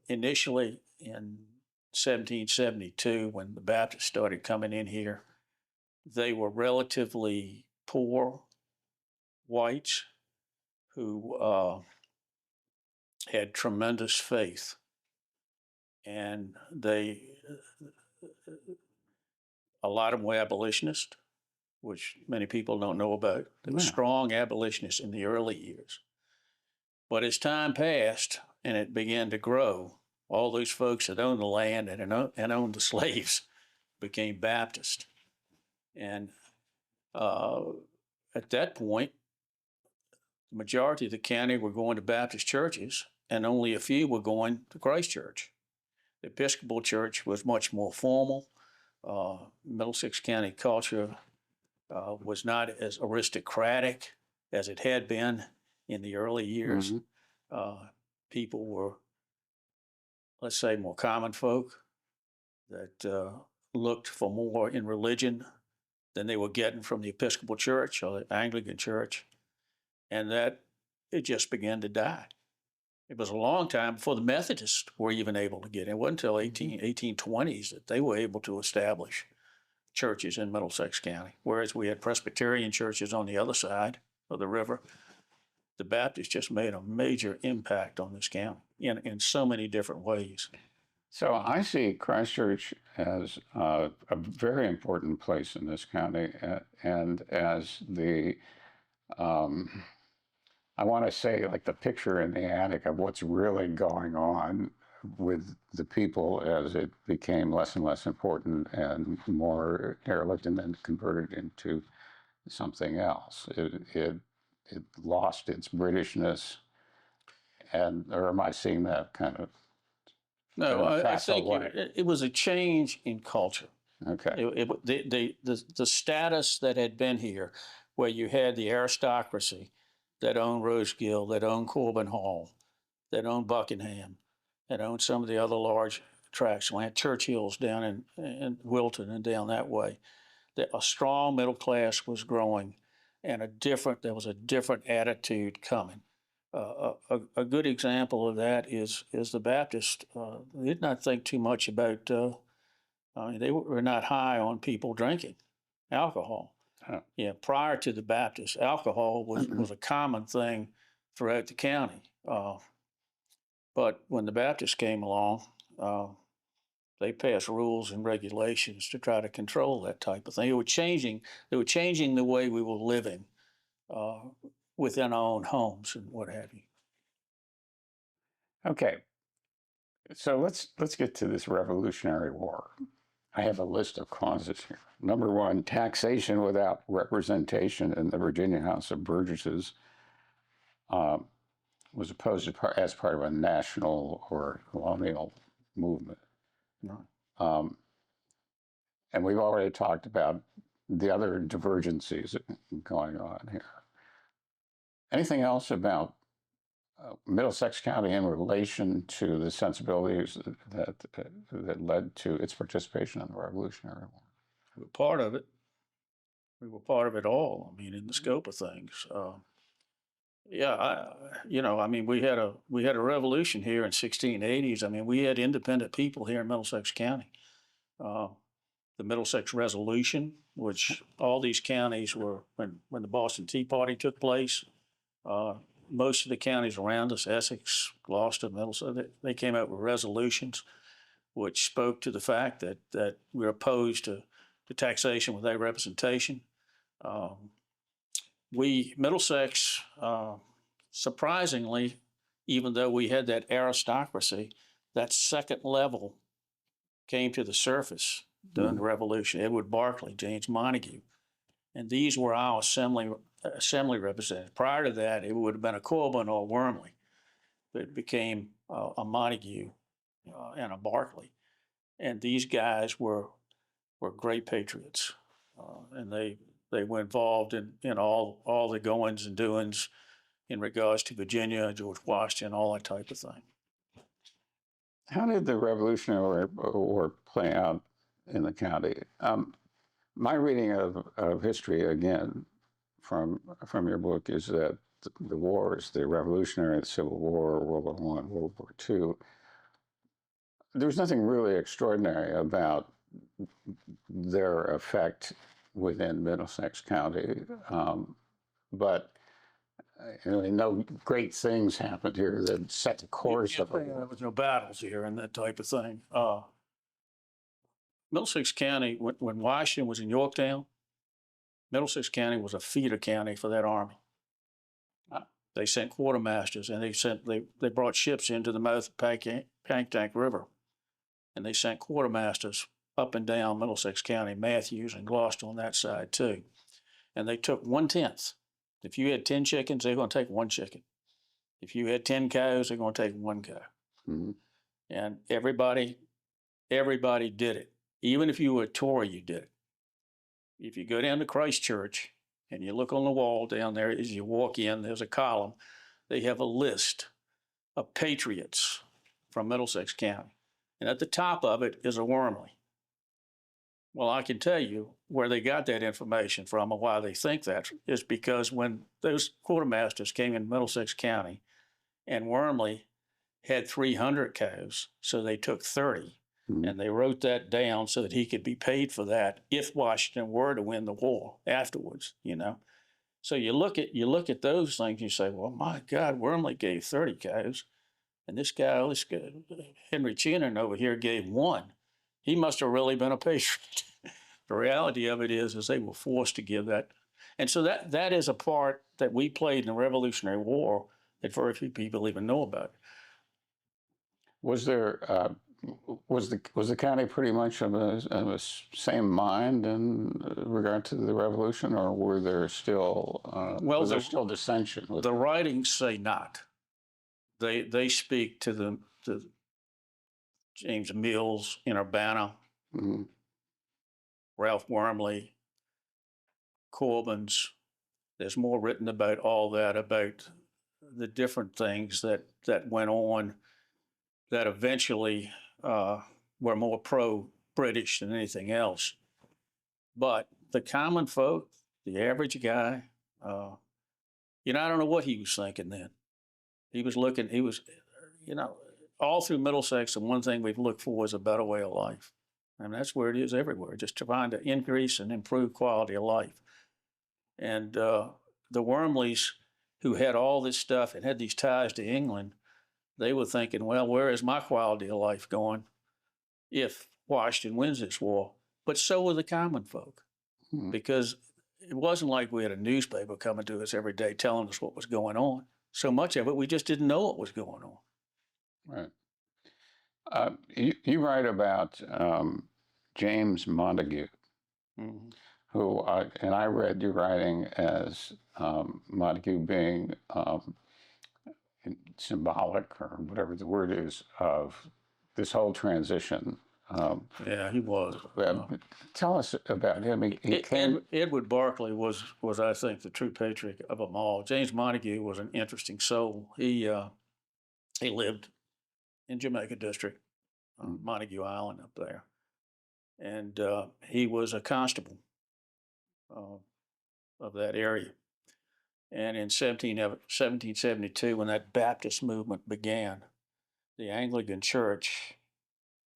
Speaker 2: Initially in 1772, when the Baptists started coming in here, they were relatively poor whites who had tremendous faith. And a lot of them were abolitionists, which many people don't know about. They were
Speaker 1: Yeah.
Speaker 2: strong abolitionists in the early years. But as time passed and it began to grow, all those folks that owned the land and owned the slaves became Baptist. And at that point, the majority of the county were going to Baptist churches, and only a few were going to Christ Church. The Episcopal Church was much more formal. Middlesex County culture was not as aristocratic as it had been in the early years.
Speaker 1: Mhm.
Speaker 2: People were, let's say, more common folk that looked for more in religion than they were getting from the Episcopal Church or the Anglican Church, and that it just began to die. It was a long time before the Methodists were even able to get in. It wasn't until 1820s that they were able to establish churches in Middlesex County, whereas we had Presbyterian churches on the other side of the river. The Baptists just made a major impact on this county. in so many different ways.
Speaker 1: So I see Christchurch as a very important place in this county, and as um, I want to say, like the picture in the attic of what's really going on with the people as it became less and less important and more derelict and then converted into something else. It lost its Britishness, and or am I seeing that kind of in
Speaker 2: No,
Speaker 1: a
Speaker 2: I
Speaker 1: facile
Speaker 2: think
Speaker 1: way?
Speaker 2: it was a change in culture.
Speaker 1: Okay.
Speaker 2: The status that had been here, where you had the aristocracy that owned Rosegill, that owned Corbin Hall, that owned Buckingham, that owned some of the other large tracts. We had Churchill's down in Wilton and down that way. That a strong middle class was growing, and there was a different attitude coming. A good example of that is the Baptist. They did not think too much about. They were not high on people drinking alcohol.
Speaker 1: Huh.
Speaker 2: Yeah, prior to the Baptists, alcohol was a common thing throughout the county. But when the Baptists came along, they passed rules and regulations to try to control that type of thing. They were changing. They were changing the way we were living uh, within our own homes and what have you.
Speaker 1: Okay. So let's get to this Revolutionary War. I have a list of causes here. Number one, taxation without representation in the Virginia House of Burgesses um, was opposed as part of a national or colonial movement.
Speaker 2: Right.
Speaker 1: Um, and we've already talked about the other divergencies going on here. Anything else about Middlesex County in relation to the sensibilities that led to its participation in the Revolutionary War?
Speaker 2: We were part of it. We were part of it all. I mean, in the scope of things. Yeah, I mean, we had a revolution here in 1680s. I mean, we had independent people here in Middlesex County. Uh, the Middlesex Resolution, which all these counties were when the Boston Tea Party took place. Uh, Most of the counties around us, Essex, Gloucester, Middlesex, they came out with resolutions which spoke to the fact that we're opposed to taxation without representation. Um, Middlesex, surprisingly, even though we had that aristocracy, that second level came to the surface during the Revolution. Edward Berkeley, James Montague, and these were our assembly representatives. Prior to that, it would have been a Corbin or a Wormley, but it became a Montague and a Berkeley. And these guys were great patriots, and they were involved in all the goings and doings in regards to Virginia, George Washington, all that type of thing.
Speaker 1: How did the Revolutionary War play out in the county? My reading of history, again, from your book, is that the wars, the Revolutionary, the Civil War, World War I, World War II, there was nothing really extraordinary about their effect within Middlesex County. But no great things happened here that set the course of it.
Speaker 2: There was no battles here and that type of thing. Middlesex County, when Washington was in Yorktown, Middlesex County was a feeder county for that army. They sent quartermasters, and they brought ships into the mouth of Panktank River, and they sent quartermasters up and down Middlesex County, Matthews and Gloucester on that side too. And they took 1/10. If you had 10 chickens, they're going to take 1 chicken. If you had 10 cows, they're going to take 1 cow.
Speaker 1: Mm-hmm.
Speaker 2: And everybody did it. Even if you were a Tory, you did it. If you go down to Christchurch and you look on the wall down there as you walk in, there's a column. They have a list of patriots from Middlesex County. And at the top of it is a Wormley. Well, I can tell you where they got that information from and why they think that is because when those quartermasters came in Middlesex County and Wormley had 300 cows, so they took 30. And they wrote that down so that he could be paid for that if Washington were to win the war afterwards, So you look at those things, you say, well, my God, Wormley gave 30 cows And this guy, Henry Chenin over here gave 1. He must have really been a patriot. The reality of it is they were forced to give that. And so that is a part that we played in the Revolutionary War that very few people even know about.
Speaker 1: Was there was the county pretty much of a same mind in regard to the revolution, or were there still
Speaker 2: Well,
Speaker 1: was there still dissension?
Speaker 2: The writings say not. They speak to James Mills in Urbana,
Speaker 1: Mhm.
Speaker 2: Ralph Wormley, Corbin's. There's more written about all that, about the different things that went on that eventually were more pro-British than anything else. But the common folk, the average guy, I don't know what he was thinking then. He was, all through Middlesex, the one thing we've looked for is a better way of life. And that's where it is everywhere, just trying to increase and improve quality of life. And the Wormleys, who had all this stuff and had these ties to England, they were thinking, well, where is my quality of life going if Washington wins this war? But so were the common folk, because it wasn't like we had a newspaper coming to us every day telling us what was going on. So much of it, we just didn't know what was going on.
Speaker 1: Right. You write about James Montague, who and I read your writing as Montague being symbolic, or whatever the word is, of this whole transition.
Speaker 2: Yeah, he was.
Speaker 1: Tell us about him. He came.
Speaker 2: Edward Berkeley was, I think, the true patriot of them all. James Montague was an interesting soul. He lived in Jamaica District, Montague Island up there, and he was a constable of that area. And in 1772, when that Baptist movement began, the Anglican Church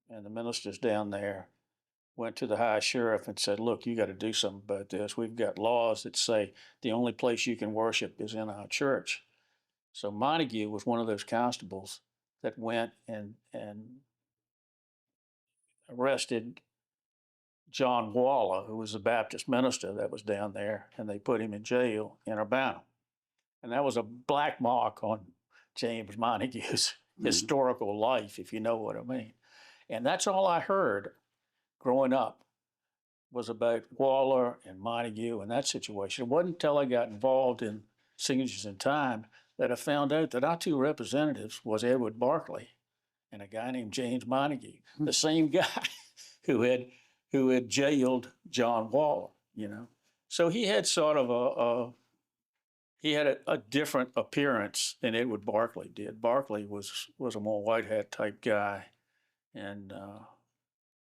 Speaker 2: and the ministers down there went to the high sheriff and said, look, you got to do something about this. We've got laws that say the only place you can worship is in our church. So Montague was one of those constables that went and arrested John Waller, who was a Baptist minister that was down there, and they put him in jail in Urbana. And that was a black mark on James Montague's historical life, if you know what I mean. And that's all I heard growing up was about Waller and Montague and that situation. It wasn't until I got involved in Signatures in Time that I found out that our 2 representatives was Edward Berkeley and a guy named James Montague, the same guy who had jailed John Waller, So he had sort of a different appearance than Edward Berkeley did. Berkeley was a more white hat type guy and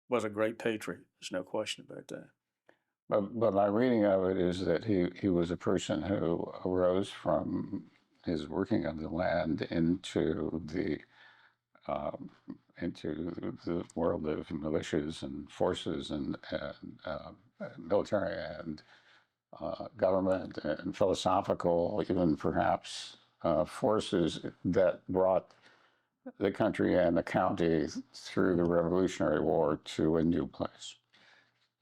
Speaker 2: was a great patriot. There's no question about that.
Speaker 1: But my reading of it is that he was a person who arose from his working of the land into the world of militias and forces and military and government and philosophical, even perhaps forces that brought the country and the county through the Revolutionary War to a new place.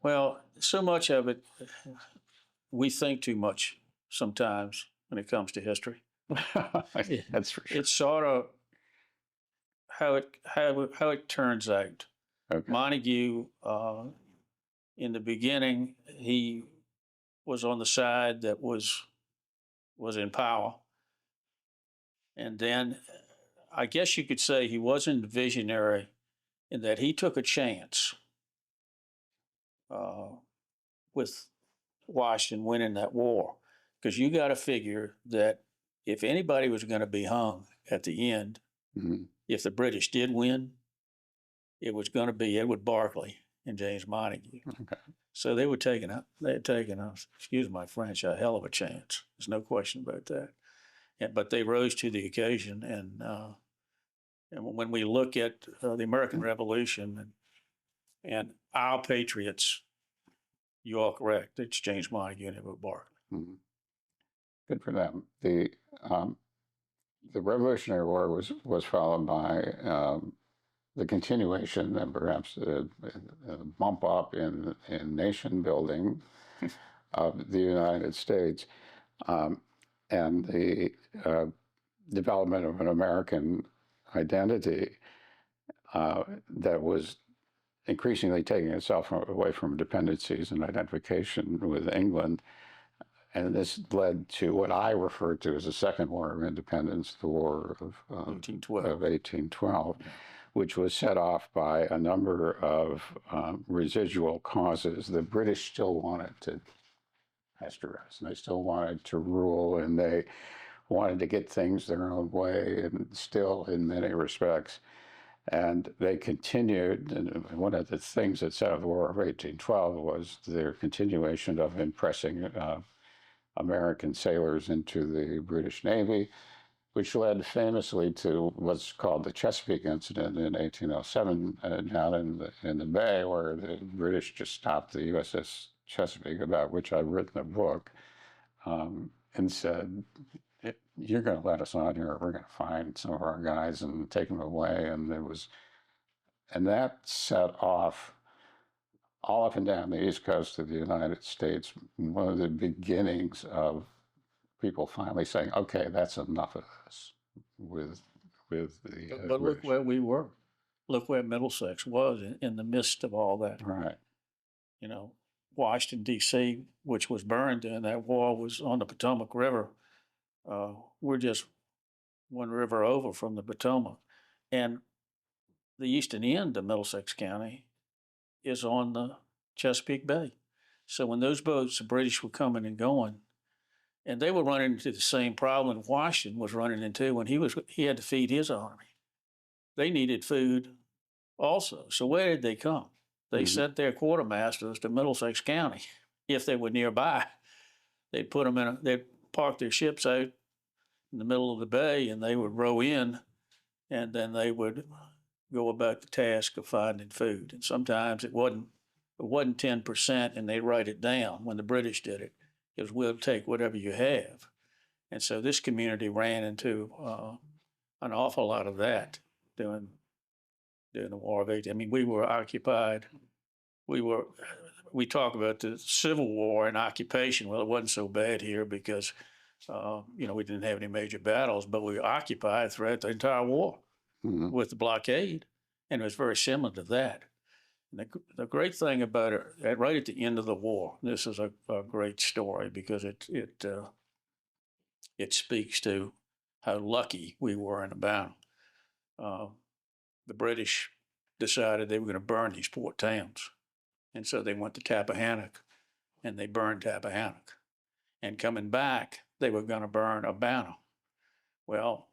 Speaker 2: Well, so much of it, we think too much sometimes when it comes to history.
Speaker 1: That's for sure.
Speaker 2: It's sort of how it turns out.
Speaker 1: Okay.
Speaker 2: Montague, in the beginning, he was on the side that was in power, and then I guess you could say he wasn't visionary in that he took a chance with Washington winning that war, because you got to figure that if anybody was going to be hung at the end, if the British did win, it was going to be Edward Berkeley and James Montague. Okay. So they had taken excuse my French, a hell of a chance. There's no question about that. But they rose to the occasion, and when we look at the American Revolution and our patriots, you are correct. It's James Montague and Edward Berkeley.
Speaker 1: Good for them. the Revolutionary War was followed by the continuation and perhaps a bump up in nation building of the United States, um, and the development of an American identity that was increasingly taking itself away from dependencies and identification with England. And this led to what I refer to as the Second War of Independence, the War of 1812, which was set off by a number of residual causes. The British still wanted to pasteurize, and they still wanted to rule, and they wanted to get things their own way, and still in many respects. And they continued, and one of the things that set off the War of 1812 was their continuation of impressing American sailors into the British Navy, which led famously to what's called the Chesapeake incident in 1807 down in the Bay, where the British just stopped the USS Chesapeake, about which I've written a book, and said, "You're going to let us on here, we're going to find some of our guys and take them away." And that set off all up and down the East Coast of the United States one of the beginnings of people finally saying, "Okay, that's enough of this." With the
Speaker 2: But look
Speaker 1: British.
Speaker 2: where we were. Look where Middlesex was in the midst of all that.
Speaker 1: Right.
Speaker 2: You know, Washington, D.C., which was burned during that war, was on the Potomac River. We're just one river over from the Potomac. And the eastern end of Middlesex County is on the Chesapeake Bay. So when those boats, the British were coming and going, and they were running into the same problem Washington was running into when he had to feed his army. They needed food also. So where did they come? They sent their quartermasters to Middlesex County if they were nearby. They'd put them they'd park their ships out in the middle of the bay, and they would row in, and then they would go about the task of finding food. And sometimes it wasn't 10%, and they'd write it down when the British did it, because we'll take whatever you have. And so this community ran into an awful lot of that during the War of 18. I mean, we were occupied. We talk about the Civil War and occupation. Well, it wasn't so bad here because, we didn't have any major battles, but we were occupied throughout the entire war with the blockade. And it was very similar to that. And the great thing about it, right at the end of the war, this is a great story because it speaks to how lucky we were in the battle. The British decided they were going to burn these port towns. And so they went to Tappahannock and they burned Tappahannock. And coming back, they were going to burn Urbana. Well,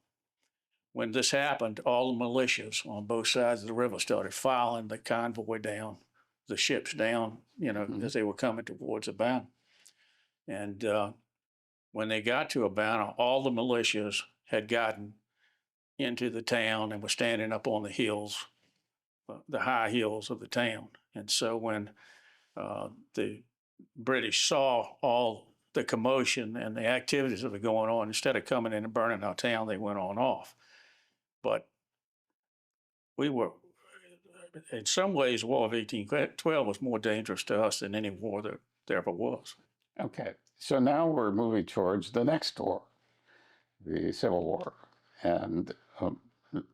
Speaker 2: when this happened, all the militias on both sides of the river started filing the convoy down, the ships down, as they were coming towards Urbana. And when they got to Urbana, all the militias had gotten into the town and were standing up on the hills, the high hills of the town. And so when the British saw all the commotion and the activities that were going on, instead of coming in and burning our town, they went on off. But we were, in some ways, the War of 1812 was more dangerous to us than any war that there ever was.
Speaker 1: Okay. So now we're moving towards the next war, the Civil War. And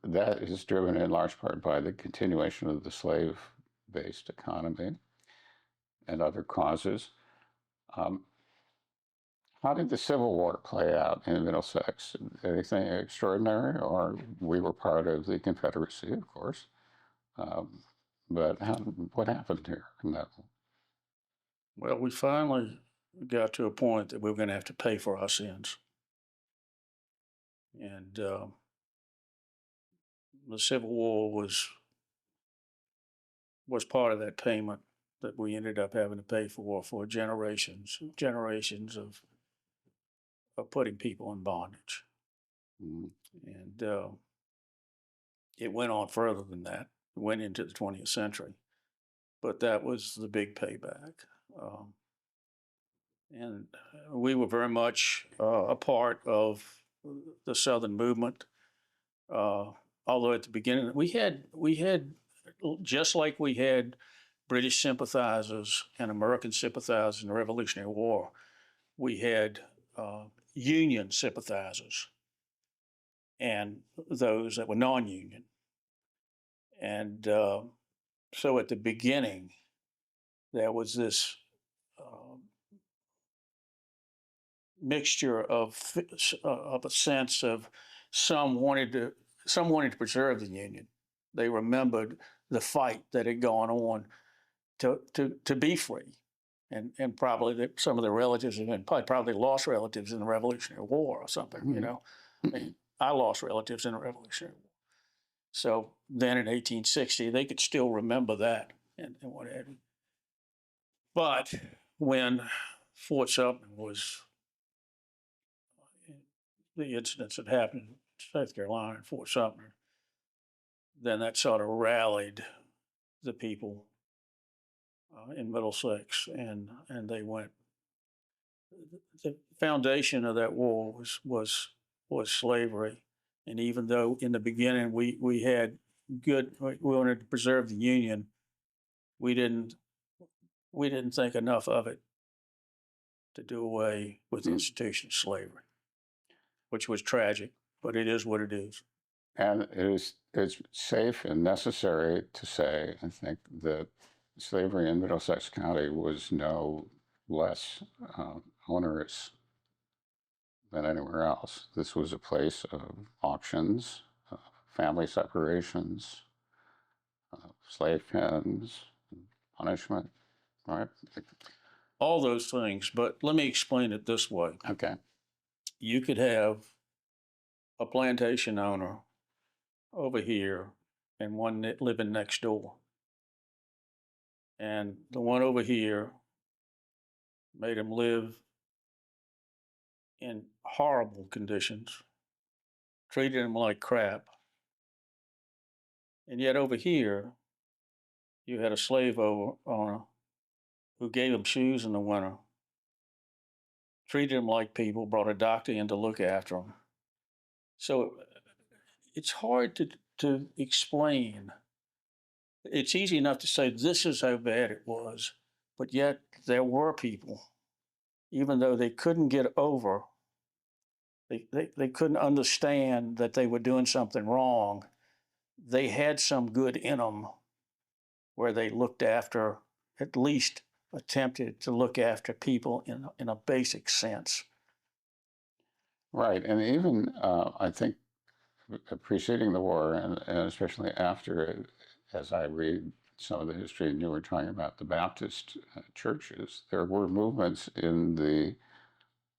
Speaker 1: that is driven in large part by the continuation of the slave-based economy and other causes. How did the Civil War play out in Middlesex? Anything extraordinary? Or we were part of the Confederacy, of course. But what happened here in that?
Speaker 2: Well, we finally got to a point that we were going to have to pay for our sins. And the Civil War was part of that payment that we ended up having to pay for generations of putting people in bondage. And it went on further than that. It went into the 20th century. But that was the big payback. And we were very much a part of the Southern movement. Although at the beginning we had just like we had British sympathizers and American sympathizers in the Revolutionary War, we had Union sympathizers and those that were non-union. And so at the beginning, there was this mixture of a sense of some wanted to preserve the Union. They remembered the fight that had gone on to be free, and probably that some of their relatives had probably lost relatives in the Revolutionary War or something.
Speaker 1: Mm-hmm.
Speaker 2: You know, I mean, I lost relatives in the Revolutionary War. So then in 1860, they could still remember that and what have you. But when Fort Sumter was, the incidents that happened in South Carolina and Fort Sumter, then that sort of rallied the people in Middlesex, and they went. The foundation of that war was slavery, and even though in the beginning we had we wanted to preserve the Union, we didn't think enough of it to do away with the institution of slavery, which was tragic, but it is what it is.
Speaker 1: And it's safe and necessary to say, I think, that slavery in Middlesex County was no less onerous than anywhere else. This was a place of auctions, family separations, slave pens, punishment, right?
Speaker 2: All those things, but let me explain it this way.
Speaker 1: Okay.
Speaker 2: You could have a plantation owner over here and one living next door. And the one over here made him live in horrible conditions, treated him like crap. And yet over here, you had a slave owner who gave him shoes in the winter, treated him like people, brought a doctor in to look after him. So it's hard to explain. It's easy enough to say this is how bad it was, but yet there were people, even though they couldn't get over, they couldn't understand that they were doing something wrong. They had some good in them where they looked after, at least attempted to look after people in a basic sense.
Speaker 1: Right. And even, I think, preceding the war and especially after it, as I read some of the history, and you were talking about the Baptist churches, there were movements in the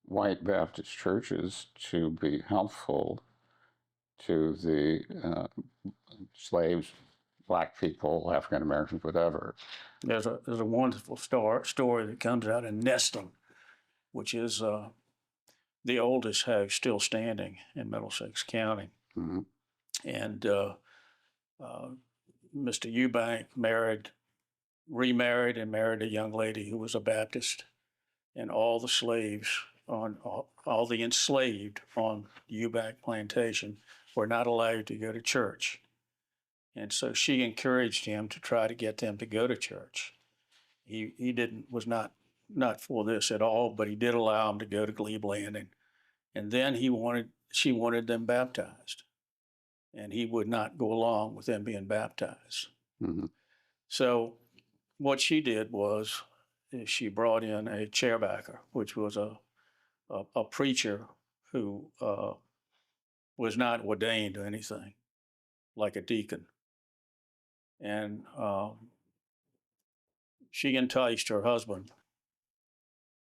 Speaker 1: white Baptist churches to be helpful to the slaves, black people, African Americans, whatever.
Speaker 2: There's a wonderful story that comes out of Neston, which is the oldest house still standing in Middlesex County.
Speaker 1: Mm-hmm.
Speaker 2: And Mr. Eubank remarried and married a young lady who was a Baptist, and all the slaves all the enslaved on the Eubank plantation were not allowed to go to church. And so she encouraged him to try to get them to go to church. He was not for this at all, but he did allow them to go to Glebe Landing. And then she wanted them baptized, and he would not go along with them being baptized.
Speaker 1: Mm-hmm.
Speaker 2: So what she did was she brought in a chairbacker, which was a preacher who was not ordained to anything, like a deacon. And she enticed her husband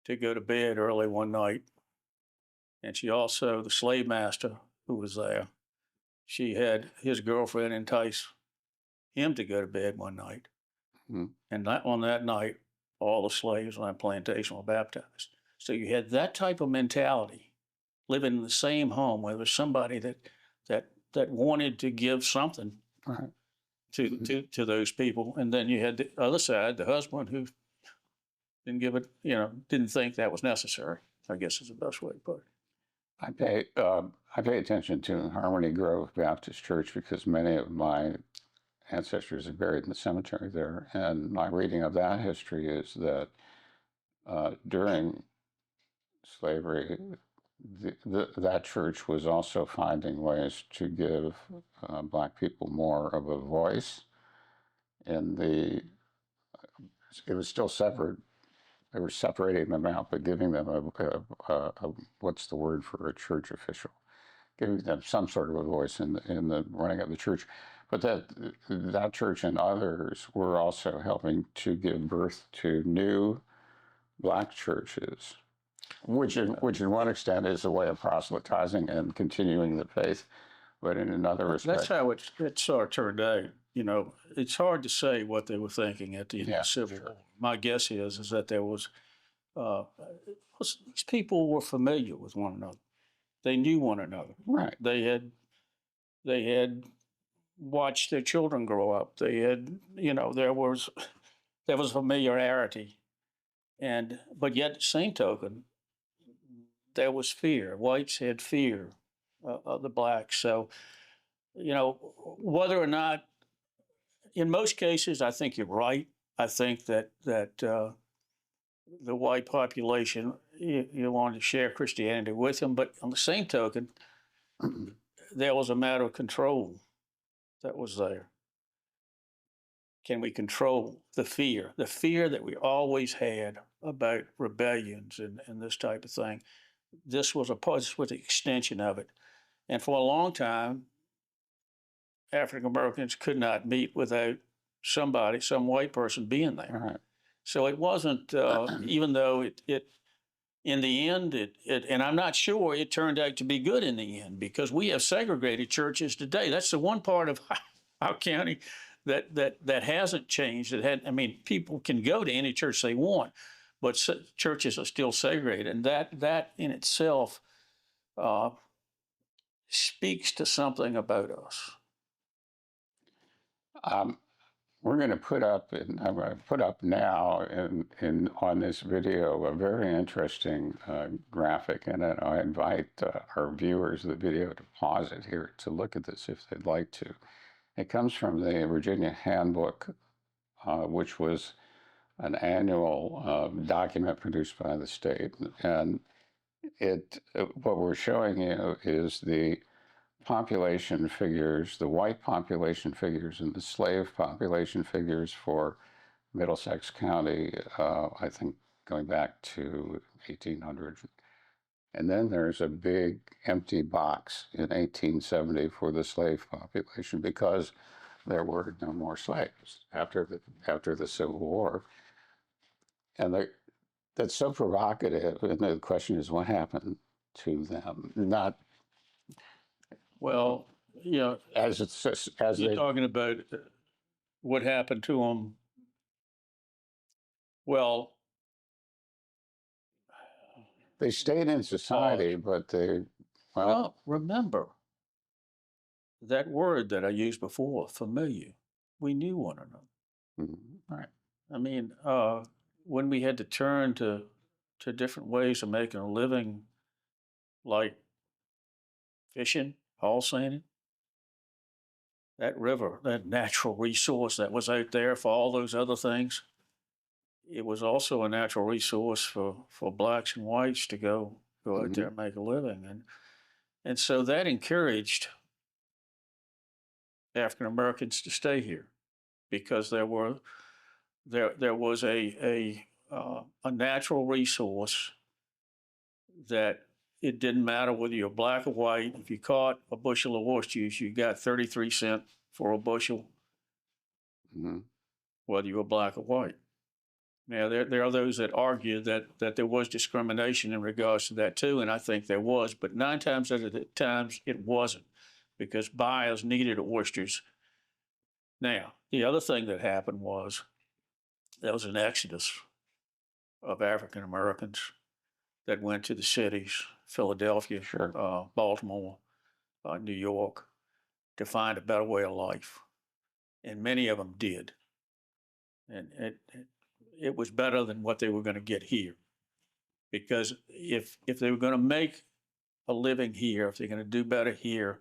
Speaker 2: to go to bed early one night. And she also, the slave master who was there, she had his girlfriend entice him to go to bed one night. Mm-hmm. And on that night, all the slaves on that plantation were baptized. So you had that type of mentality, living in the same home where there was somebody that wanted to give something
Speaker 1: right.
Speaker 2: to those people. And then you had the other side, the husband, who didn't give it, didn't think that was necessary, I guess is the best way to put it.
Speaker 1: I pay attention to Harmony Grove Baptist Church because many of my ancestors are buried in the cemetery there. And my reading of that history is that during slavery, that church was also finding ways to give Black people more of a voice. It was still separate. They were separating them out, but giving them a what's the word for a church official? Giving them some sort of a voice in the running of the church. But that church and others were also helping to give birth to new Black churches, which in one extent is a way of proselytizing and continuing the faith, but in another respect,
Speaker 2: That's how it sort of turned out. You know, it's hard to say what they were thinking at the end of
Speaker 1: yeah,
Speaker 2: the Civil
Speaker 1: sure.
Speaker 2: War. My guess is that there uh, these people were familiar with one another. They knew one another.
Speaker 1: Right.
Speaker 2: They had watched their children grow up. They had, you know, there was familiarity, and but yet, the same token, there was fear. Whites had fear of the blacks. So, you know, whether or not, in most cases, I think you're right. I think that the white population, you wanted to share Christianity with them, but on the same token, there was a matter of control that was there. Can we control the fear that we always had about rebellions and this type of thing? This was an extension of it. And for a long time, African Americans could not meet without some white person being there.
Speaker 1: Right.
Speaker 2: So it wasn't, even though it in the end, and I'm not sure it turned out to be good in the end, because we have segregated churches today. That's the one part of our county that hasn't changed. I mean, people can go to any church they want, but churches are still segregated, and that in itself uh, speaks to something about us.
Speaker 1: Um, we're going to put up, and I'm going to put up now in on this video a very interesting graphic, and I invite our viewers of the video to pause it here to look at this if they'd like to. It comes from the Virginia Handbook, which was an annual document produced by the state, and what we're showing you is the population figures, the white population figures, and the slave population figures for Middlesex County, I think going back to 1800. And then there's a big empty box in 1870 for the slave population because there were no more slaves after the Civil War. And that's so provocative. And the question is, what happened to them? Not
Speaker 2: Well, you know,
Speaker 1: as
Speaker 2: you're
Speaker 1: they
Speaker 2: talking about what happened to them. Well,
Speaker 1: stayed in society, but
Speaker 2: well, remember that word that I used before, familiar. We knew one another.
Speaker 1: right.
Speaker 2: I mean, when we had to turn to different ways of making a living, like fishing, haul sanding, that river, that natural resource that was out there for all those other things, it was also a natural resource for blacks and whites to go out there and make a living. And so that encouraged African Americans to stay here because there was a natural resource that it didn't matter whether you're black or white. If you caught a bushel of oysters, you got 33 cents for a bushel, whether you were black or white. Now, there are those that argue that there was discrimination in regards to that too, and I think there was, but 9 times out of the times it wasn't, because buyers needed oysters. Now, the other thing that happened was there was an exodus of African Americans that went to the cities, Philadelphia,
Speaker 1: Sure.
Speaker 2: Baltimore, New York, to find a better way of life, and many of them did, and it was better than what they were going to get here, because if they were going to make a living here, if they're going to do better here,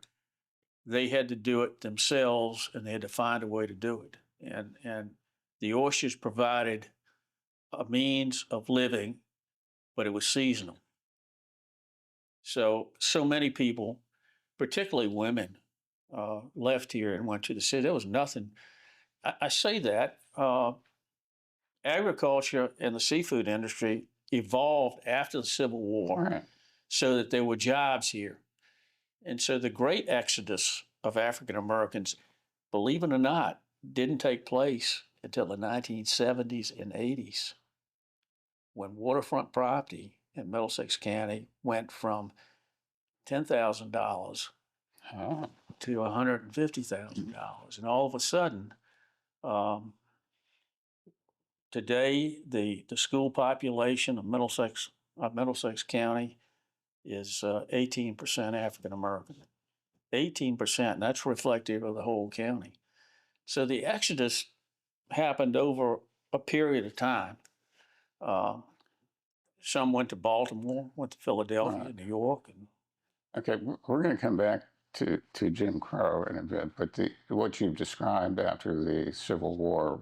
Speaker 2: they had to do it themselves, and they had to find a way to do it. And the oysters provided a means of living, but it was seasonal. So many people, particularly women, left here and went to the city. There was nothing. I say that agriculture and the seafood industry evolved after the Civil War,
Speaker 1: Right.
Speaker 2: so that there were jobs here. And so the great exodus of African Americans, believe it or not, didn't take place until the 1970s and 80s, when waterfront property in Middlesex County went from $10,000
Speaker 1: Oh,
Speaker 2: to $150,000. And all of a sudden, um, today, the school population of Middlesex County is 18% African American. 18%, and that's reflective of the whole county. So the exodus happened over a period of time. Uh, some went to Baltimore, went to Philadelphia,
Speaker 1: right.
Speaker 2: New York, and
Speaker 1: Okay, we're going to come back to Jim Crow in a bit, but what you've described after the Civil War,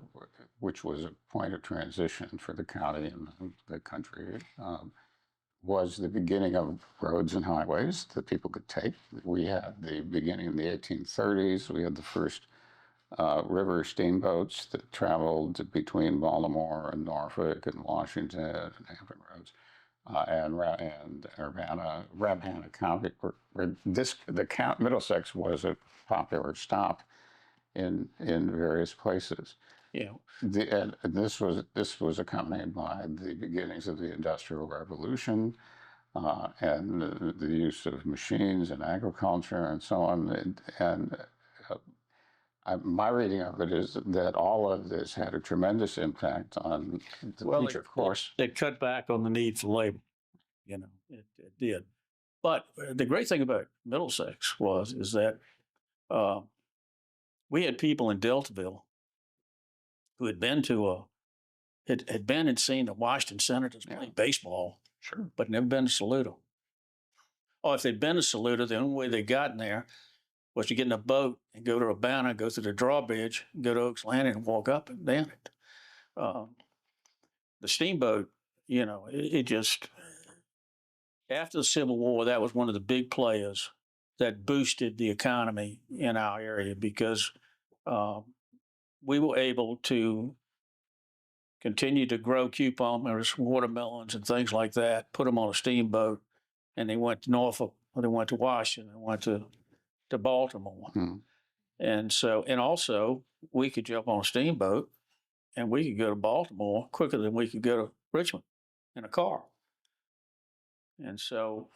Speaker 1: which was a point of transition for the county and the country, was the beginning of roads and highways that people could take. We had the beginning in the 1830s. We had the first river steamboats that traveled between Baltimore and Norfolk and Washington and Hampton Roads. And Rappahannock County, Middlesex was a popular stop in various places.
Speaker 2: you know,
Speaker 1: And this was accompanied by the beginnings of the Industrial Revolution and the use of machines and agriculture and so on. And my reading of it is that all of this had a tremendous impact on the future, of course.
Speaker 2: It cut back on the need for labor. It did. But the great thing about Middlesex is that uh, we had people in Deltaville who had been had been and seen the Washington Senators play baseball,
Speaker 1: Sure.
Speaker 2: but never been to Saluda. Or if they'd been to Saluda, the only way they got in there was to get in a boat and go to Urbana, go through the drawbridge, go to Oaks Landing, and walk up and down it. The steamboat, it just, after the Civil War, that was one of the big players that boosted the economy in our area, because we were able to continue to grow cucumbers, watermelons, and things like that, put them on a steamboat, and they went to Norfolk, or they went to Washington, they went to Baltimore.
Speaker 1: Hmm.
Speaker 2: And also, we could jump on a steamboat and we could go to Baltimore quicker than we could go to Richmond in a car. And so,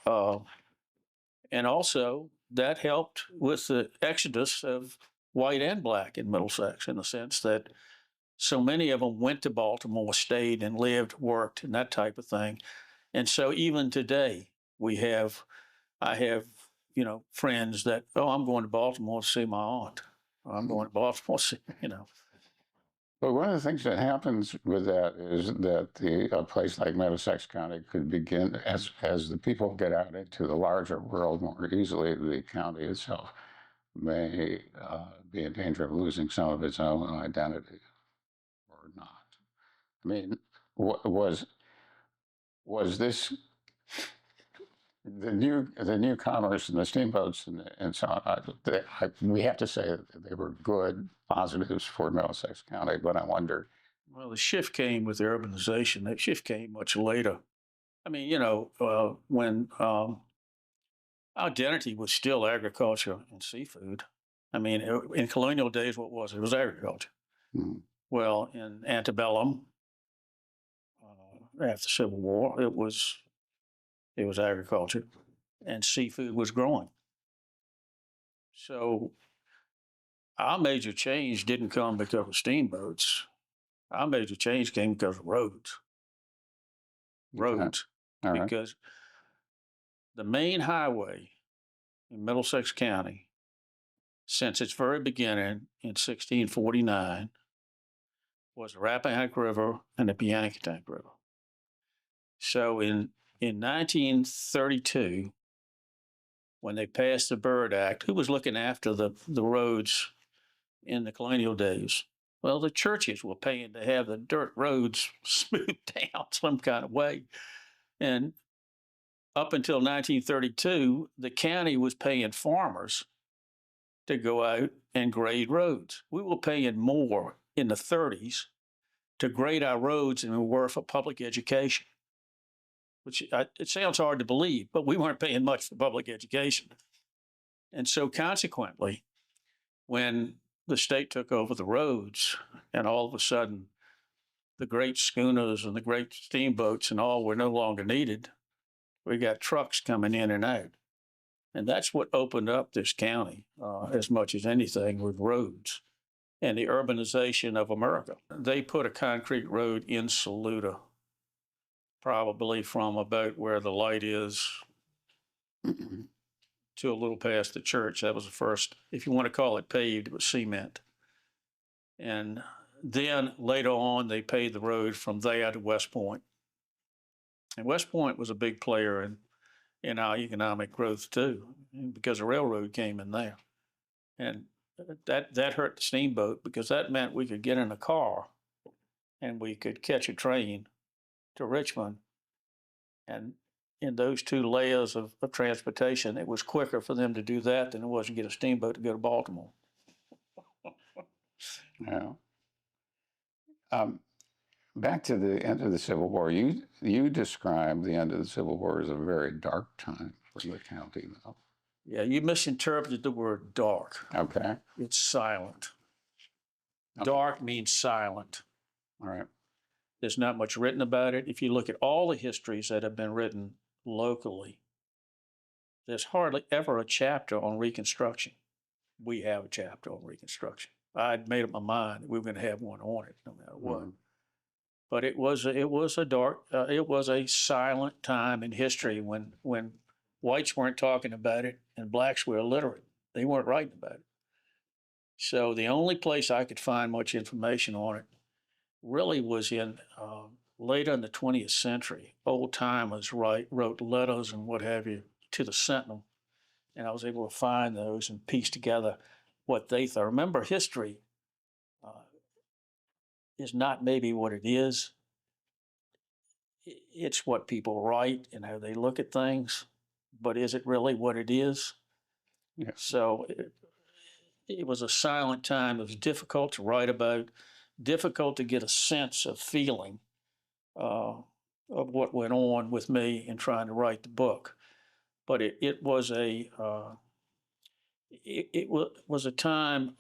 Speaker 2: and also that helped with the exodus of white and black in Middlesex, in the sense that so many of them went to Baltimore, stayed and lived, worked, and that type of thing. And so even today, I have, friends that, I'm going to Baltimore to see my aunt. Or I'm going to Baltimore to see,
Speaker 1: But one of the things that happens with that is that a place like Middlesex County could begin, as the people get out into the larger world more easily, the county itself may be in danger of losing some of its own identity or not. I mean, was this the new commerce and the steamboats and so on? We have to say that they were good positives for Middlesex County, but I wonder.
Speaker 2: well, the shift came with urbanization. That shift came much later. I mean, when our identity was still agriculture and seafood. I mean, in colonial days, what was it? It was agriculture.
Speaker 1: Hmm.
Speaker 2: Well, in antebellum, after the Civil War, it was agriculture, and seafood was growing. So our major change didn't come because of steamboats. Our major change came because of roads. Roads,
Speaker 1: All right.
Speaker 2: because the main highway in Middlesex County, since its very beginning in 1649, was the Rappahannock River and the Piankitank River. So in 1932, when they passed the Byrd Act, who was looking after the roads in the colonial days? Well, the churches were paying to have the dirt roads smoothed down some kind of way. And up until 1932, the county was paying farmers to go out and grade roads. We were paying more in the 30s to grade our roads than we were for public education, which it sounds hard to believe, but we weren't paying much for public education. And so consequently, when the state took over the roads and all of a sudden the great schooners and the great steamboats and all were no longer needed, we got trucks coming in and out. And that's what opened up this county as much as anything with roads and the urbanization of America. They put a concrete road in Saluda, probably from about where the light is to a little past the church. That was the first, if you want to call it paved, it was cement. And then later on, they paved the road from there to West Point. And West Point was a big player in our economic growth too, because the railroad came in there. And that hurt the steamboat because that meant we could get in a car and we could catch a train to Richmond. And in those two layers of transportation, it was quicker for them to do that than it was to get a steamboat to go to Baltimore.
Speaker 1: Yeah. Back to the end of the Civil War, you described the end of the Civil War as a very dark time for the county, though.
Speaker 2: Yeah, you misinterpreted the word dark.
Speaker 1: Okay.
Speaker 2: It's silent.
Speaker 1: Okay.
Speaker 2: Dark means silent.
Speaker 1: All right.
Speaker 2: There's not much written about it. If you look at all the histories that have been written locally, there's hardly ever a chapter on Reconstruction. We have a chapter on Reconstruction. I'd made up my mind that we were going to have one on it, no matter what. Mm-hmm. But it was a dark, it was a silent time in history when whites weren't talking about it and blacks were illiterate. They weren't writing about it. So the only place I could find much information on it really was in later in the 20th century. Old timers wrote letters and what have you to the Sentinel, and I was able to find those and piece together what they thought. Remember, history is not maybe what it is. It's what people write and how they look at things, but is it really what it is? Yeah. So it was a silent time. It was difficult to write about, difficult to get a sense of feeling of what went on with me in trying to write the book. But it was a was a time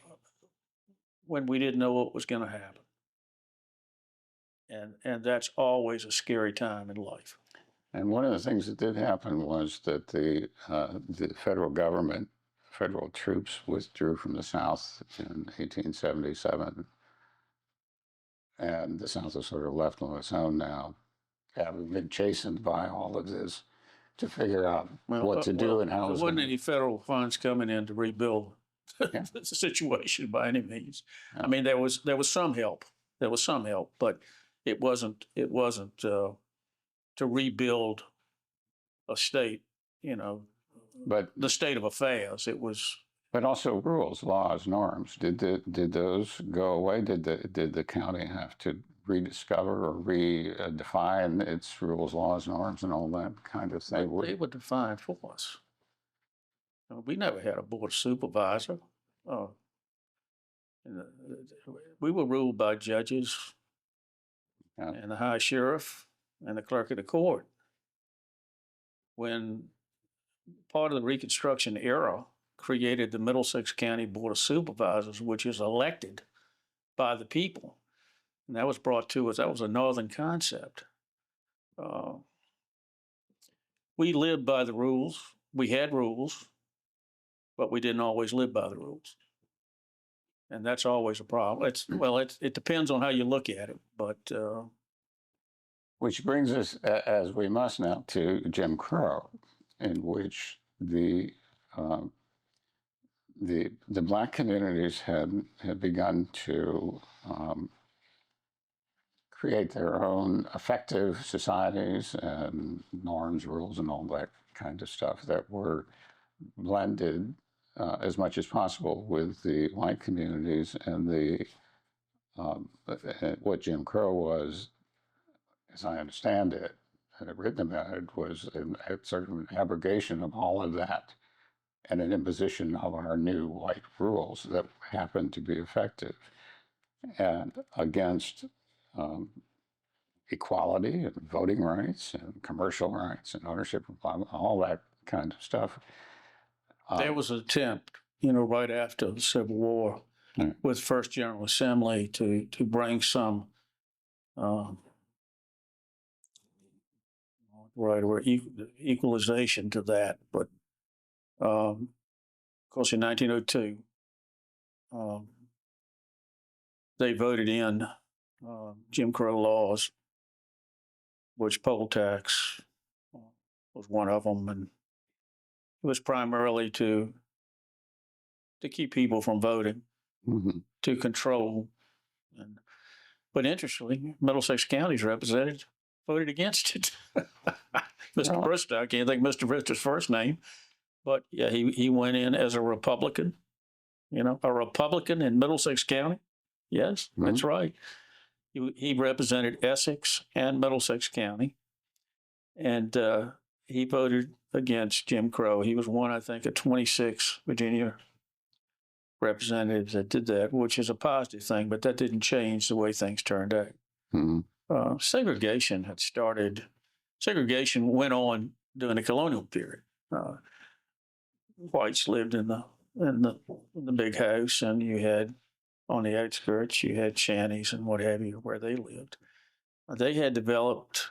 Speaker 2: when we didn't know what was going to happen. And that's always a scary time in life. And
Speaker 1: one of the things that did happen was that the federal government, federal troops withdrew from the South in 1877, and the South is sort of left on its own now, having been chastened by all of this to figure out what to do and how.
Speaker 2: There wasn't any federal funds coming in to rebuild the situation by any means. Yeah. I mean, there was some help. There was some help, but it wasn't to rebuild a state, but the state of affairs. It was.
Speaker 1: But also rules, laws, norms. Did those go away? Did the county have to rediscover or redefine its rules, laws, norms, and all that kind of thing?
Speaker 2: They were defined for us. We never had a board of supervisor. We were ruled by judges. Yeah. And the high sheriff and the clerk of the court. When part of the Reconstruction era created the Middlesex County Board of Supervisors, which is elected by the people, and that was brought to us. That was a northern concept. We lived by the rules. We had rules, but we didn't always live by the rules. And that's always a problem. It depends on how you look at it, but.
Speaker 1: Which brings us, as we must now, to Jim Crow, in which the black communities had begun to create their own effective societies and norms, rules, and all that kind of stuff that were blended as much as possible with the white communities, and the what Jim Crow was, as I understand it, and I've written about it, was a sort of an abrogation of all of that and an imposition of our new white rules that happened to be effective and against equality and voting rights and commercial rights and ownership of all that kind of stuff.
Speaker 2: There was an attempt, right after the Civil War,
Speaker 1: Right.
Speaker 2: with First General Assembly to bring some or equalization to that. But of course, in 1902, they voted in Jim Crow laws, which poll tax was one of them, and it was primarily to keep people from voting,
Speaker 1: Mm-hmm.
Speaker 2: to control. But interestingly, Middlesex County's representative voted against it. Mr. Bristow, I can't think of Mr. Bristow's first name, but yeah, he went in as a Republican, a Republican in Middlesex County. Yes,
Speaker 1: Mm-hmm.
Speaker 2: that's right. He represented Essex and Middlesex County, and he voted against Jim Crow. He was one, I think, of 26 Virginia representatives that did that, which is a positive thing, but that didn't change the way things turned out.
Speaker 1: Mm-hmm.
Speaker 2: Segregation had started. Segregation went on during the colonial period. Whites lived in the big house, and you had on the outskirts you had shanties and what have you where they lived. They had developed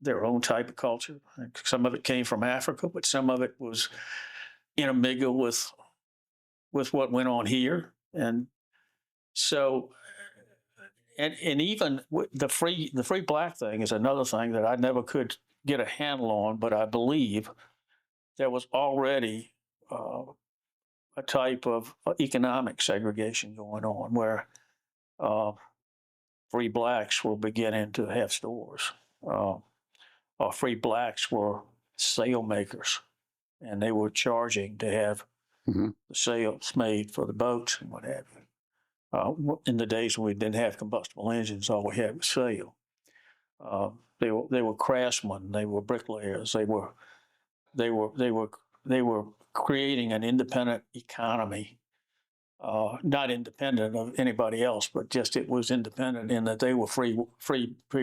Speaker 2: their own type of culture. Some of it came from Africa, but some of it was intermingled with what went on here, and so. And even the free black thing is another thing that I never could get a handle on, but I believe there was already a type of economic segregation going on where free blacks were beginning to have stores. Free blacks were sail makers, and they were charging to have
Speaker 1: Mm-hmm.
Speaker 2: the sails made for the boats and what have you. In the days when we didn't have combustible engines, all we had was sail. They were craftsmen. They were bricklayers. They were creating an independent economy, not independent of anybody else, but just it was independent in that they were free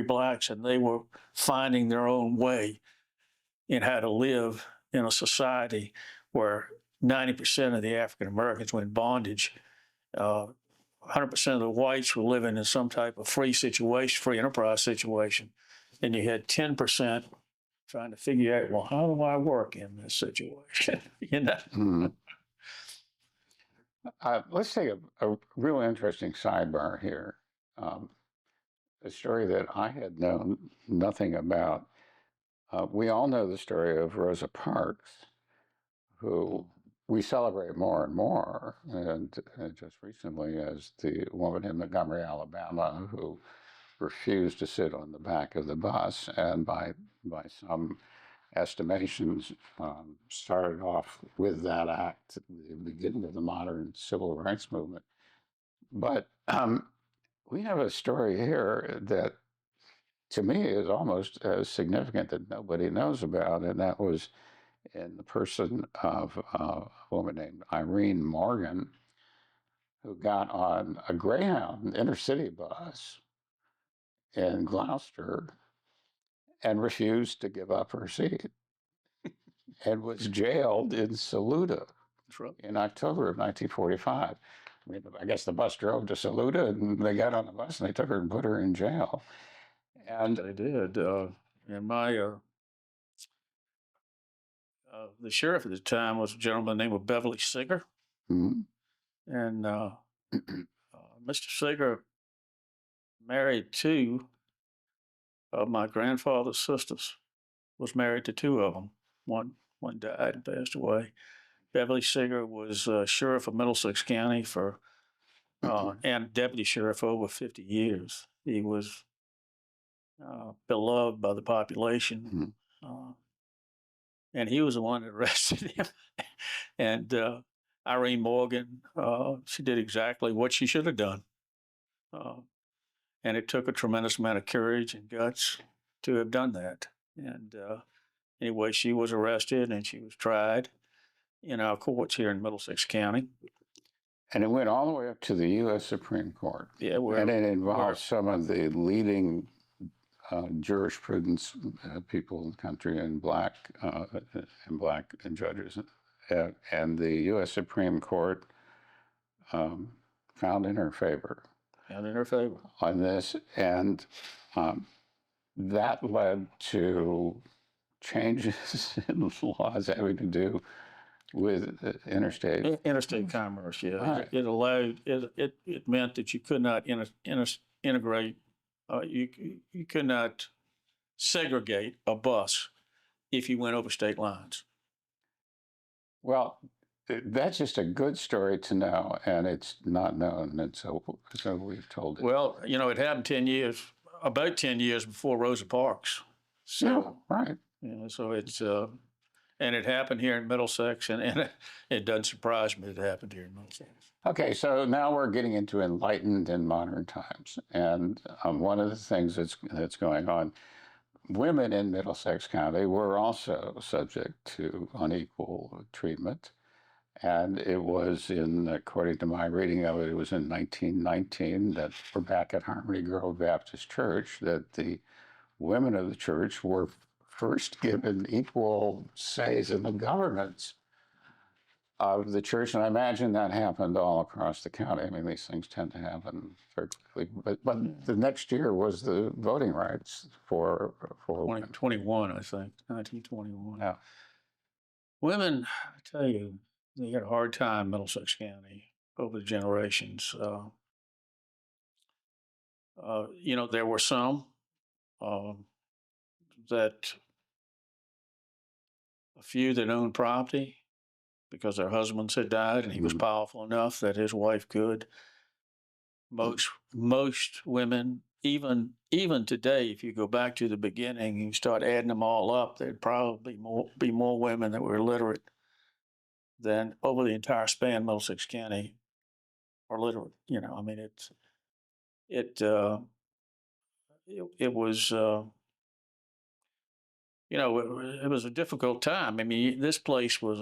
Speaker 2: blacks, and they were finding their own way in how to live in a society where 90% of the African Americans were in bondage. 100% of the whites were living in some type of free situation, free enterprise situation. And you had 10% trying to figure out, well, how do I work in this situation?
Speaker 1: Mm-hmm. Let's take a real interesting sidebar here. A story that I had known nothing about. We all know the story of Rosa Parks, who we celebrate more and more, and just recently as the woman in Montgomery, Alabama, who refused to sit on the back of the bus, and by some estimations, started off with that act, the beginning of the modern civil rights movement. But we have a story here that, to me, is almost as significant that nobody knows about, and that was in the person of a woman named Irene Morgan, who got on a Greyhound intercity bus in Gloucester and refused to give up her seat and was jailed in Saluda in October of 1945. I mean, I guess the bus drove to Saluda, and they got on the bus and they took her and put her in jail. And
Speaker 2: they did. And my the sheriff at the time was a gentleman named Beverly Singer,
Speaker 1: mm-hmm.
Speaker 2: and Mr. Singer married two of my grandfather's sisters. Was married to two of them. One died and passed away. Beverly Singer was sheriff of Middlesex County for and deputy sheriff for over 50 years. He was beloved by the population.
Speaker 1: Mm-hmm.
Speaker 2: and he was the one that arrested him. And Irene Morgan, she did exactly what she should have done. Uh, and it took a tremendous amount of courage and guts to have done that. And anyway, she was arrested and she was tried in our courts here in Middlesex County.
Speaker 1: And it went all the way up to the U.S. Supreme Court.
Speaker 2: Yeah,
Speaker 1: and it involved some of the leading jurisprudence people in the country and black judges. And the U.S. Supreme Court found in her favor.
Speaker 2: Found in her favor.
Speaker 1: On this. And that led to changes in laws having to do with interstate
Speaker 2: commerce. Yeah,
Speaker 1: right.
Speaker 2: It allowed it meant that you could not integrate. You could not segregate a bus if you went over state lines.
Speaker 1: Well, that's just a good story to know, and it's not known, and so we've told it.
Speaker 2: Well, it happened about 10 years before Rosa Parks. So,
Speaker 1: yeah, right.
Speaker 2: So it's and it happened here in Middlesex, and it doesn't surprise me that it happened here in Middlesex.
Speaker 1: Okay, so now we're getting into enlightened and modern times, and one of the things that's going on, women in Middlesex County were also subject to unequal treatment, and it was according to my reading of it, it was in 1919 that we're back at Harmony Grove Baptist Church that the women of the church were first given equal says in the governance of the church, and I imagine that happened all across the county. I mean, these things tend to happen very quickly. But the next year was the voting rights for
Speaker 2: 2021, I think, 1921.
Speaker 1: Yeah.
Speaker 2: Women, I tell you, they had a hard time in Middlesex County over the generations. There were some that a few that owned property because their husbands had died and he was powerful enough that his wife could. Most women, even today, if you go back to the beginning and you start adding them all up, there'd probably be more women that were illiterate than over the entire span Middlesex County are literate. I mean, it was it was a difficult time. I mean, this place was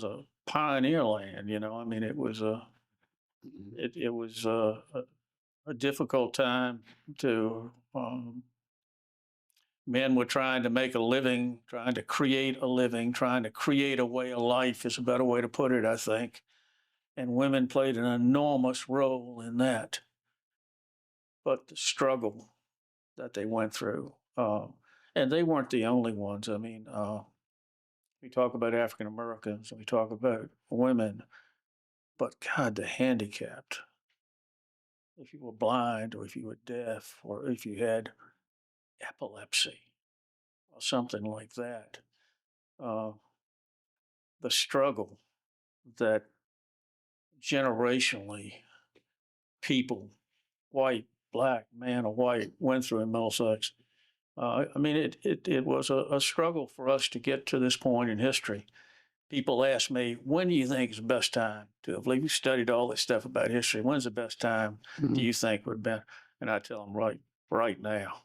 Speaker 2: a pioneer land. I mean, it was a difficult time to. Men were trying to make a living, trying to create a living, trying to create a way of life is a better way to put it, I think. And women played an enormous role in that. But the struggle that they went through, and they weren't the only ones. I mean, we talk about African Americans, we talk about women, but God, the handicapped. If you were blind, or if you were deaf, or if you had epilepsy, or something like that, the struggle that generationally people, white, black, man or white, went through in Middlesex. I mean, it was a struggle for us to get to this point in history. People ask me, when do you think is the best time to have lived? We studied all this stuff about history. When's the best time do you think would be? And I tell them, right now.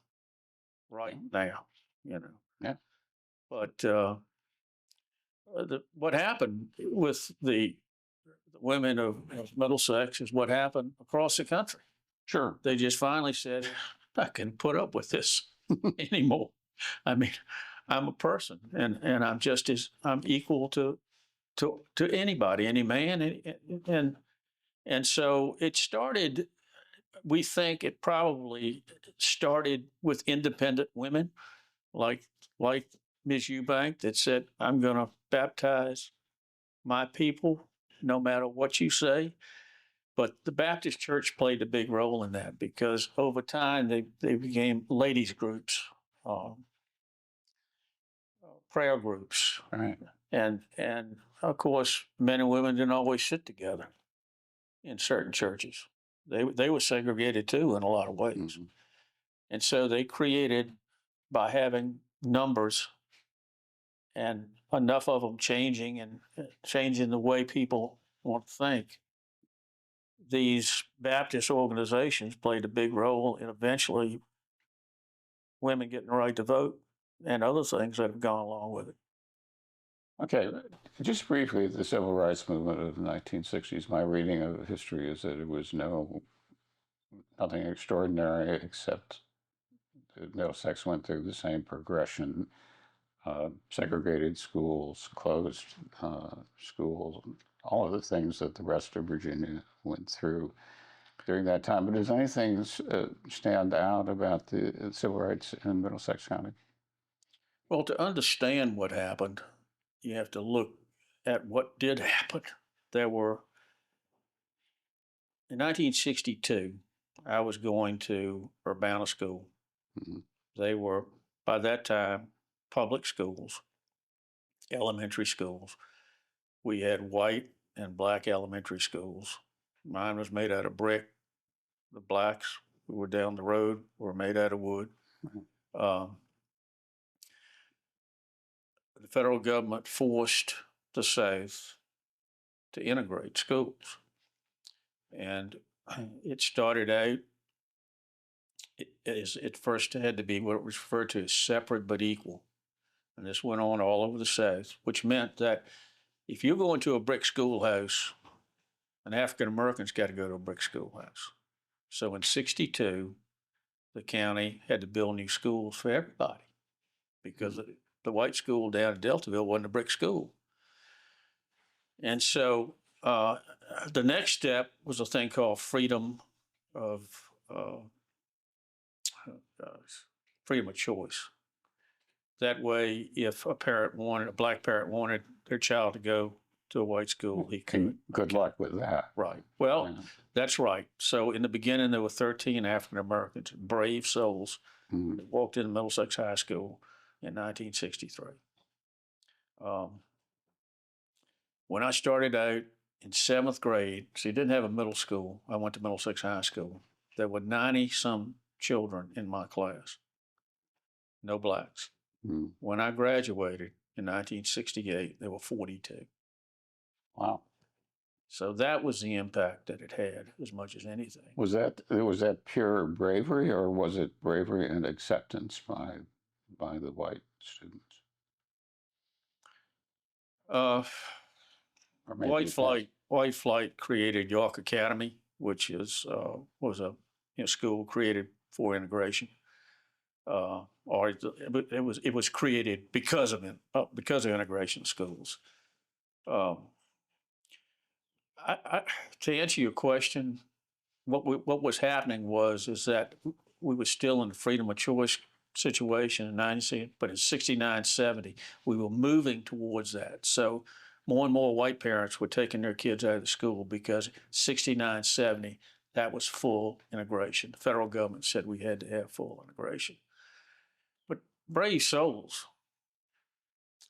Speaker 2: Right now,
Speaker 1: Yeah.
Speaker 2: But what happened with the women of Middlesex is what happened across the country.
Speaker 1: Sure.
Speaker 2: They just finally said, I can't put up with this anymore. I mean, I'm a person, and I'm equal to anybody, any man, and so it started. We think it probably started with independent women, like Ms. Eubank, that said, "I'm going to baptize my people, no matter what you say." But the Baptist Church played a big role in that because over time they became ladies groups, prayer groups,
Speaker 1: Right.
Speaker 2: and of course men and women didn't always sit together in certain churches. They were segregated too in a lot of ways, and so they created by having numbers and enough of them changing and changing the way people want to think. These Baptist organizations played a big role in eventually women getting the right to vote and other things that have gone along with it.
Speaker 1: Okay, just briefly, the civil rights movement of the 1960s, my reading of history is that it was nothing extraordinary except that Middlesex went through the same progression, segregated schools, closed schools, all of the things that the rest of Virginia went through during that time. But does anything stand out about the civil rights in Middlesex County?
Speaker 2: Well, to understand what happened, you have to look at what did happen. There were, in 1962, I was going to Urbana School.
Speaker 1: Mhm.
Speaker 2: They were, by that time, public schools, elementary schools. We had white and black elementary schools. Mine was made out of brick. The blacks who were down the road were made out of wood. Um, the federal government forced the South to integrate schools. And it started out, it first had to be what was referred to as separate but equal. And this went on all over the South, which meant that if you go into a brick schoolhouse, an African American's got to go to a brick schoolhouse. So in 62, the county had to build new schools for everybody because the white school down in Deltaville wasn't a brick school. And so the next step was a thing called of uh, freedom of choice. That way, if a black parent wanted their child to go to a white school, he could.
Speaker 1: And good luck with that.
Speaker 2: Right. Well,
Speaker 1: Yeah.
Speaker 2: that's right. So in the beginning, there were 13 African Americans, brave souls, that walked into Middlesex High School in 1963. When I started out in seventh grade, so you didn't have a middle school. I went to Middlesex High School. There were 90 some children in my class, no blacks.
Speaker 1: Mm.
Speaker 2: When I graduated in 1968, there were 42.
Speaker 1: Wow.
Speaker 2: So that was the impact that it had as much as anything.
Speaker 1: Was that pure bravery, or was it bravery and acceptance by the white students?
Speaker 2: Uh,
Speaker 1: Or maybe
Speaker 2: White Flight created York Academy, which was a school created for integration. Or it was created because of integration schools. To answer your question, what was happening is that we were still in the freedom of choice situation in 1990, but in 69, 70, we were moving towards that. So more and more white parents were taking their kids out of the school because 69, 70, that was full integration. The federal government said we had to have full integration. But brave souls,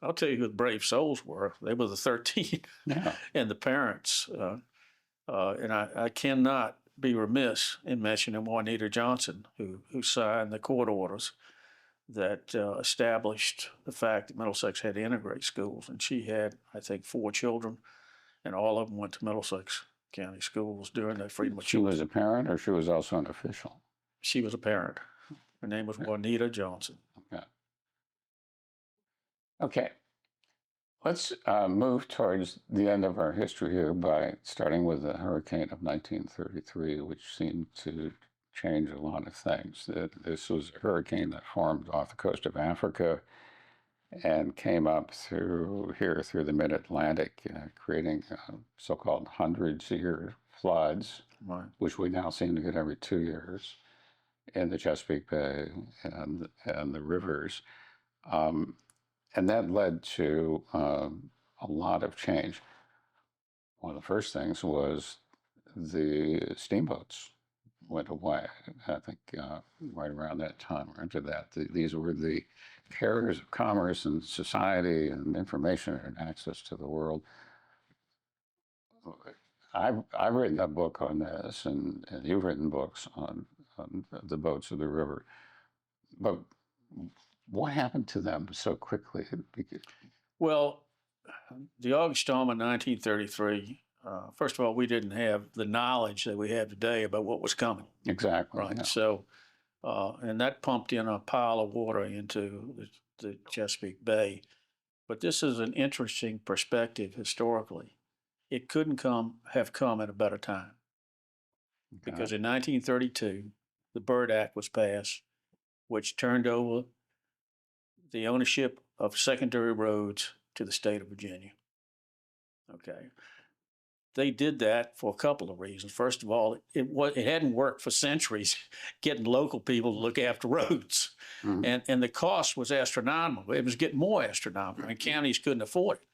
Speaker 2: I'll tell you who the brave souls were. They were the 13
Speaker 1: Yeah.
Speaker 2: and the parents. And I cannot be remiss in mentioning Juanita Johnson, who signed the court orders that established the fact that Middlesex had to integrate schools. And she had, I think, 4 children, and all of them went to Middlesex County schools during their freedom of choice.
Speaker 1: She was a parent, or she was also an official?
Speaker 2: She was a parent. Her name was Juanita Johnson.
Speaker 1: Okay. Okay. Let's move towards the end of our history here by starting with the hurricane of 1933, which seemed to change a lot of things. This was a hurricane that formed off the coast of Africa and came up through the mid-Atlantic, creating so-called hundreds-year floods,
Speaker 2: Right.
Speaker 1: which we now seem to get every 2 years in the Chesapeake Bay and the rivers. And that led to a lot of change. One of the first things was the steamboats went away. I think right around that time or into that. These were the carriers of commerce and society and information and access to the world. I've written a book on this, and you've written books on the boats of the river. But What happened to them so quickly?
Speaker 2: Well, the August storm of 1933, first of all, we didn't have the knowledge that we have today about what was coming.
Speaker 1: Exactly.
Speaker 2: Right.
Speaker 1: Yeah.
Speaker 2: So, and that pumped in a pile of water into the Chesapeake Bay. But this is an interesting perspective historically. It couldn't have come at a better time because in 1932, the Byrd Act was passed, which turned over the ownership of secondary roads to the state of Virginia. Okay. They did that for a couple of reasons. First of all, it hadn't worked for centuries getting local people to look after roads.
Speaker 1: Mhm.
Speaker 2: And the cost was astronomical. It was getting more astronomical, and counties couldn't afford it.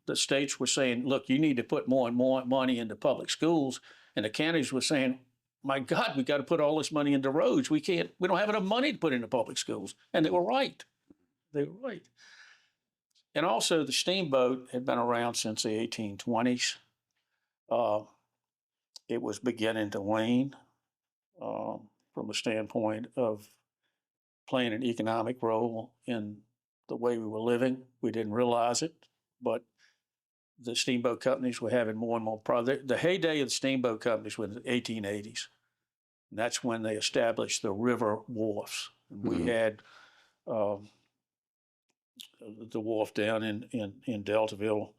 Speaker 2: The states were saying, look, you need to put more and more money into public schools. And the counties were saying, my God, we got to put all this money into roads. We don't have enough money to put into public schools. And they were right. They were right. And also the steamboat had been around since the 1820s. It was beginning to wane from the standpoint of playing an economic role in the way we were living. We didn't realize it, but the steamboat companies were having more and more problems. The heyday of the steamboat companies was in the 1880s. And that's when they established the river wharfs. And we had the wharf down in Deltaville,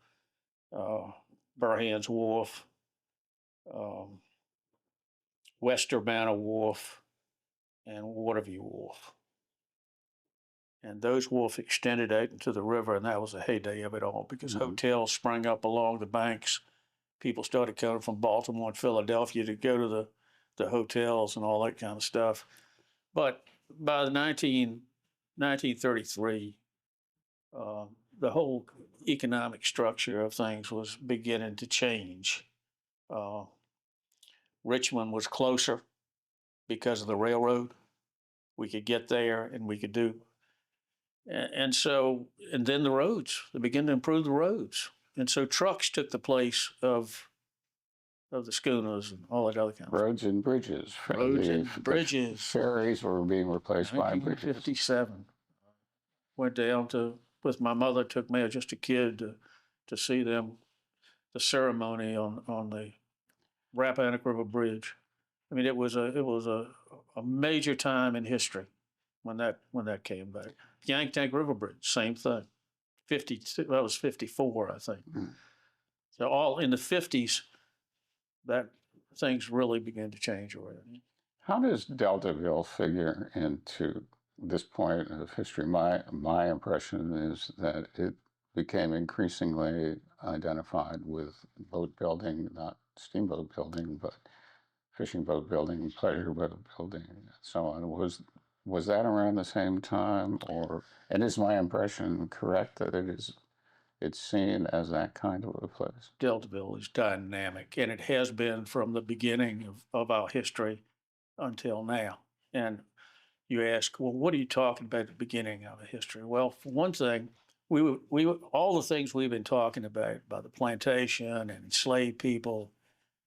Speaker 2: Burhan's Wharf, West Urbana Wharf, and Waterview Wharf. And those wharfs extended out into the river, and that was the heyday of it all because hotels sprang up along the banks. People started coming from Baltimore and Philadelphia to go to the hotels and all that kind of stuff. But by the 1933, the whole economic structure of things was beginning to change. Richmond was closer because of the railroad. We could get there and we could do. And then the roads, they began to improve the roads. And so trucks took the place of the schooners and all that other kind of
Speaker 1: Roads and bridges.
Speaker 2: Roads and bridges.
Speaker 1: Ferries were being replaced by bridges.
Speaker 2: 1957. Went down with my mother, took me as just a kid to see them, the ceremony on the Rappahannock River Bridge. I mean, it was a major time in history when that came back. Yanktank River Bridge, same thing. 52, that was 54, I think. So all in the 50s, that things really began to change already.
Speaker 1: How does Deltaville figure into this point of history? My impression is that it became increasingly identified with boat building, not steamboat building, but fishing boat building, pleasure boat building, and so on. Was that around the same time, and is my impression correct that it's seen as that kind of a place?
Speaker 2: Deltaville is dynamic, and it has been from the beginning of our history until now. And you ask, well, what are you talking about at the beginning of the history? Well, for one thing, we all the things we've been talking about the plantation and enslaved people,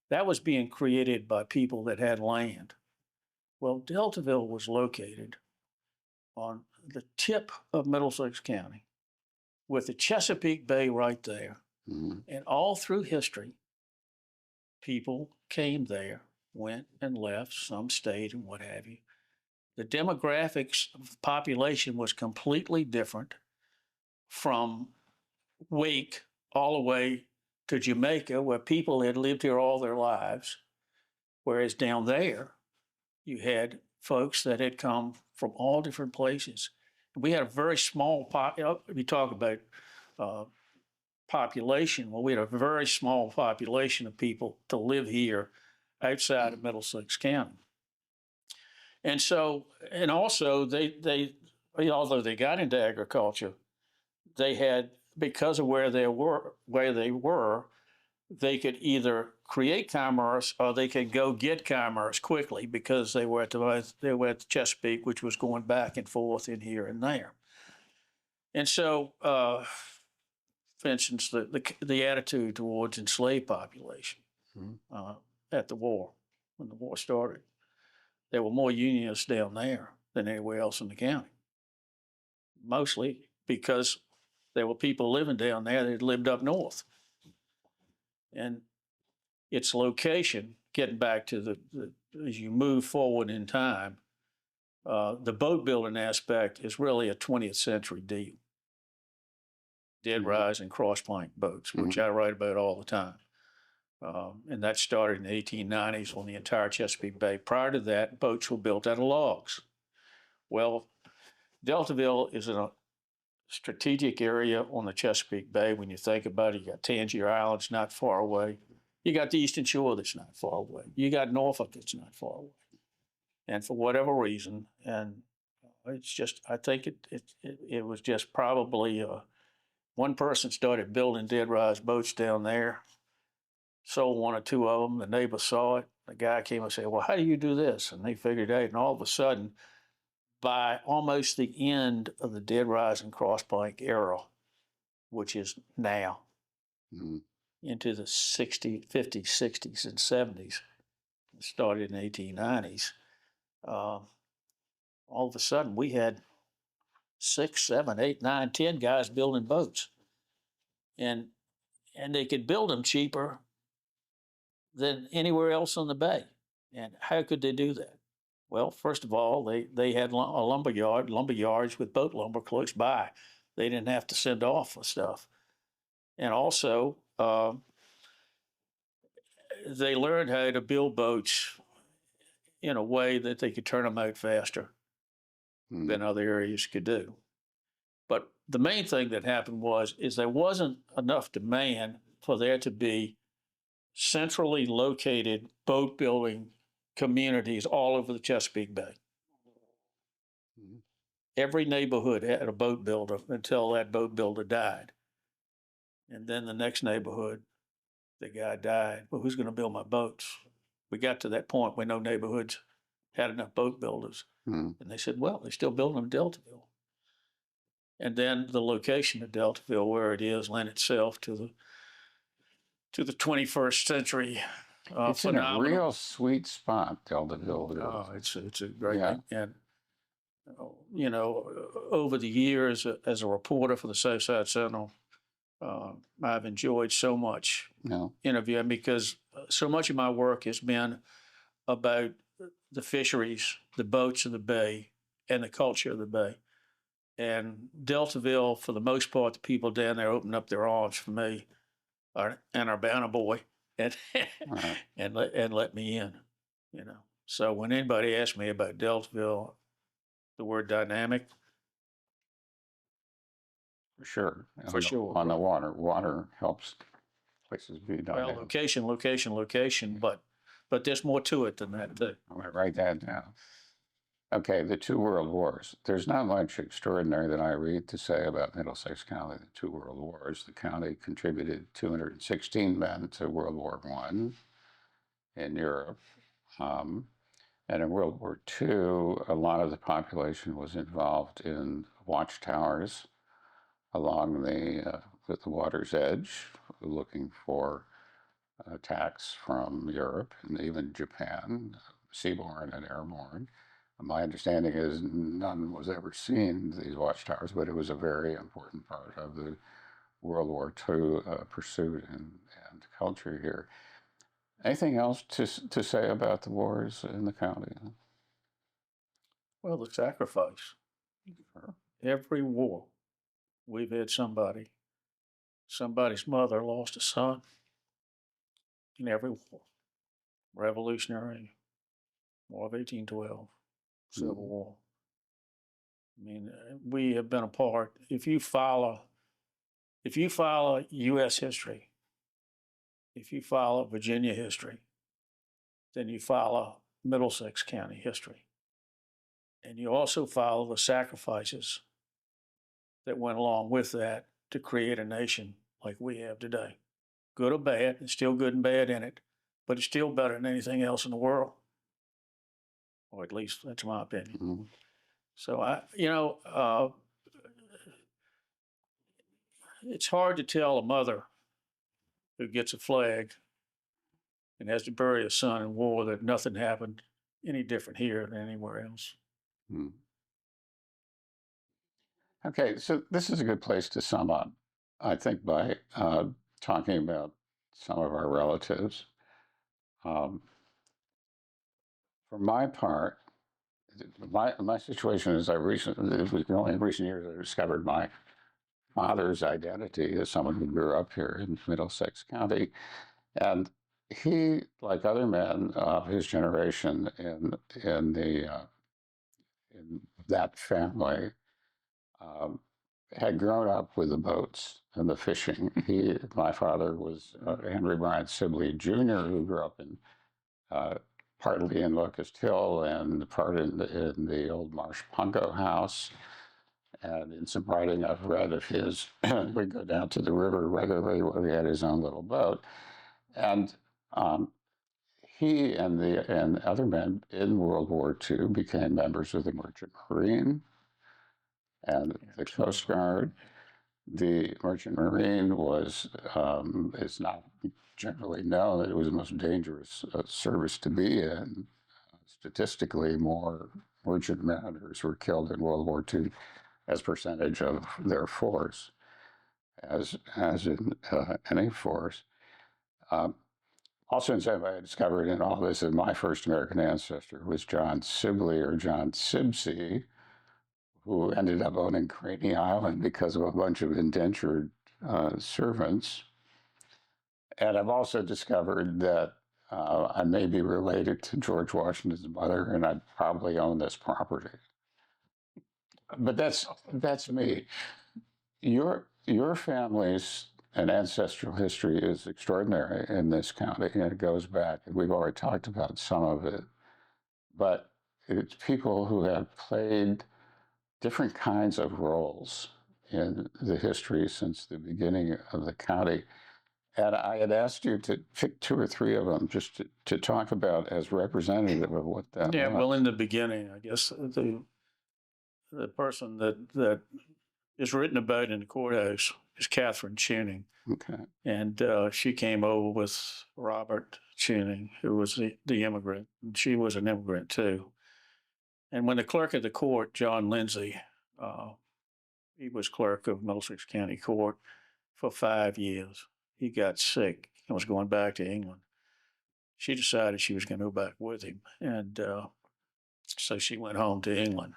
Speaker 2: that was being created by people that had land. Well, Deltaville was located on the tip of Middlesex County with the Chesapeake Bay right there. And all through history, people came there, went and left, some stayed and what have you. The demographics of the population was completely different from Wake all the way to Jamaica, where people had lived here all their lives. Whereas down there, you had folks that had come from all different places. We had a very small we talk about population. Well, we had a very small population of people to live here outside of Middlesex County. And so, and also they although they got into agriculture, they had, because of where they were, they could either create commerce or they could go get commerce quickly because they were at the Chesapeake, which was going back and forth in here and there. And so, for instance, the attitude towards enslaved population at the war, when the war started, there were more unionists down there than anywhere else in the county. Mostly because there were people living down there that lived up north. And its location, getting back to as you move forward in time, the boat building aspect is really a 20th century deal. Dead rise and cross plank boats, which I write about all the time. And that started in the 1890s on the entire Chesapeake Bay. Prior to that, boats were built out of logs. Well, Deltaville is in a strategic area on the Chesapeake Bay. When you think about it, you got Tangier Island's not far away. You got the Eastern Shore that's not far away. You got Norfolk that's not far away. And for whatever reason, and it's just, I think it was just probably one person started building dead rise boats down there, sold one or two of them. The neighbor saw it. The guy came and said, well, how do you do this? And they figured out, and all of a sudden, by almost the end of the dead rise and cross plank era, which is now, into the 50s, 60s, and 70s, it started in the 1890s, all of a sudden we had 6, 7, 8, 9, 10 guys building boats. And they could build them cheaper than anywhere else on the bay. And how could they do that? Well, first of all, they had a lumberyards with boat lumber close by. They didn't have to send off for stuff. And also, they learned how to build boats in a way that they could turn them out faster than other areas could do. But the main thing that happened is there wasn't enough demand for there to be centrally located boat building communities all over the Chesapeake Bay. Every neighborhood had a boat builder until that boat builder died. And then the next neighborhood, the guy died. Well, who's going to build my boats? We got to that point where no neighborhoods had enough boat builders. And they said, well, they're still building them in Deltaville. And then the location of Deltaville, where it is, lent itself to the 21st century
Speaker 1: it's
Speaker 2: phenomenon.
Speaker 1: in a real sweet spot, Deltaville.
Speaker 2: Oh, it's a great thing. And you know, over the years as a reporter for the Southside Sentinel, I've enjoyed so much interviewing because so much of my work has been about the fisheries, the boats of the bay, and the culture of the bay. And Deltaville, for the most part, the people down there opened up their arms for me, and our banner boy, and and let me in, you know. So when anybody asks me about Deltaville, the word dynamic,
Speaker 1: for sure, on the water helps places be dynamic.
Speaker 2: Well, location, but there's more to it than that too.
Speaker 1: I'm gonna write that down. Okay, the two world wars. There's not much extraordinary that I read to say about Middlesex County, the two world wars. The county contributed 216 men to World War I in Europe. And in World War II, a lot of the population was involved in watchtowers along the water's edge, looking for attacks from Europe and even Japan, seaborne and airborne. My understanding is none was ever seen, these watchtowers, but it was a very important part of the World War II pursuit and culture here. Anything else to say about the wars in the county?
Speaker 2: Well, the sacrifice. Every war, we've had somebody's mother lost a son in every war. Revolutionary, War of 1812, Civil War. I mean, we have been a part. If you follow U.S. history, if you follow Virginia history, then you follow Middlesex County history. And you also follow the sacrifices that went along with that to create a nation like we have today. Good or bad, there's still good and bad in it, but it's still better than anything else in the world. Or at least that's my opinion. So it's hard to tell a mother who gets a flag and has to bury a son in war that nothing happened any different here than anywhere else.
Speaker 1: Hmm. Okay, so this is a good place to sum up, I think, by talking about some of our relatives. Um, for my part, my situation is it was only in recent years I discovered my father's identity as someone who grew up here in Middlesex County. And he, like other men of his generation in that family, um, had grown up with the boats and the fishing. My father was Henry Bryant Sibley Jr., who grew up in uh, partly in Locust Hill and part in the old Marsh Pungo house. And in some writing I've read of his, we go down to the river regularly where he had his own little boat. And um, he and other men in World War II became members of the Merchant Marine and the Coast Guard. The Merchant Marine is not generally known that it was the most dangerous service to be in. Statistically, more merchant mariners were killed in World War II as percentage of their force, as in any force. Um, Also, in some way, I discovered in all this that my first American ancestor was John Sibley or John Sibsey, who ended up owning Craney Island because of a bunch of indentured servants. And I've also discovered that I may be related to George Washington's mother, and I probably own this property. But that's me. Your family's and ancestral history is extraordinary in this county, and it goes back. We've already talked about some of it, but it's people who have played different kinds of roles in the history since the beginning of the county. And I had asked you to pick two or three of them just to talk about as representative of what that
Speaker 2: Yeah,
Speaker 1: was.
Speaker 2: well, in the beginning, I guess the person that is written about in the courthouse is Catherine Chowning,
Speaker 1: Okay.
Speaker 2: and she came over with Robert Chowning, who was the immigrant, and she was an immigrant too. And when the clerk of the court, John Lindsay, uh, he was clerk of Middlesex County Court for 5 years. He got sick and was going back to England. She decided she was going to go back with him, and so she went home to England.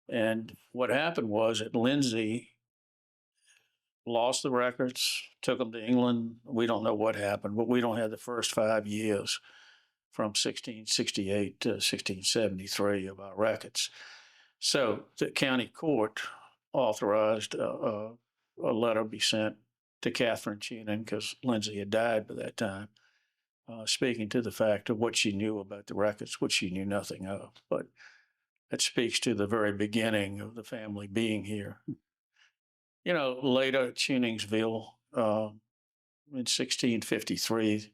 Speaker 2: And what happened was that Lindsay lost the records, took them to England. We don't know what happened, but we don't have the first 5 years from 1668 to 1673 of our records. So the county court authorized a letter be sent to Catherine Chowning because Lindsay had died by that time, speaking to the fact of what she knew about the records, which she knew nothing of. But it speaks to the very beginning of the family being here. You know, later at Chowningsville, in 1653,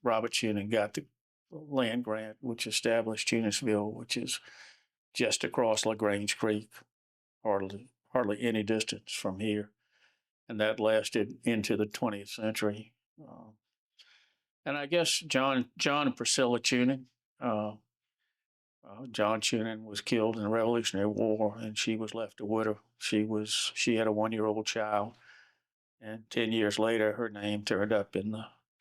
Speaker 2: Robert Chowning got the land grant, which established Chowningsville, which is just across LaGrange Creek, hardly any distance from here, and that lasted into the 20th century. And I guess John and Priscilla Chowning. John Chowning was killed in the Revolutionary War, and she was left a widow. She had a 1-year-old child, and 10 years later, her name turned up in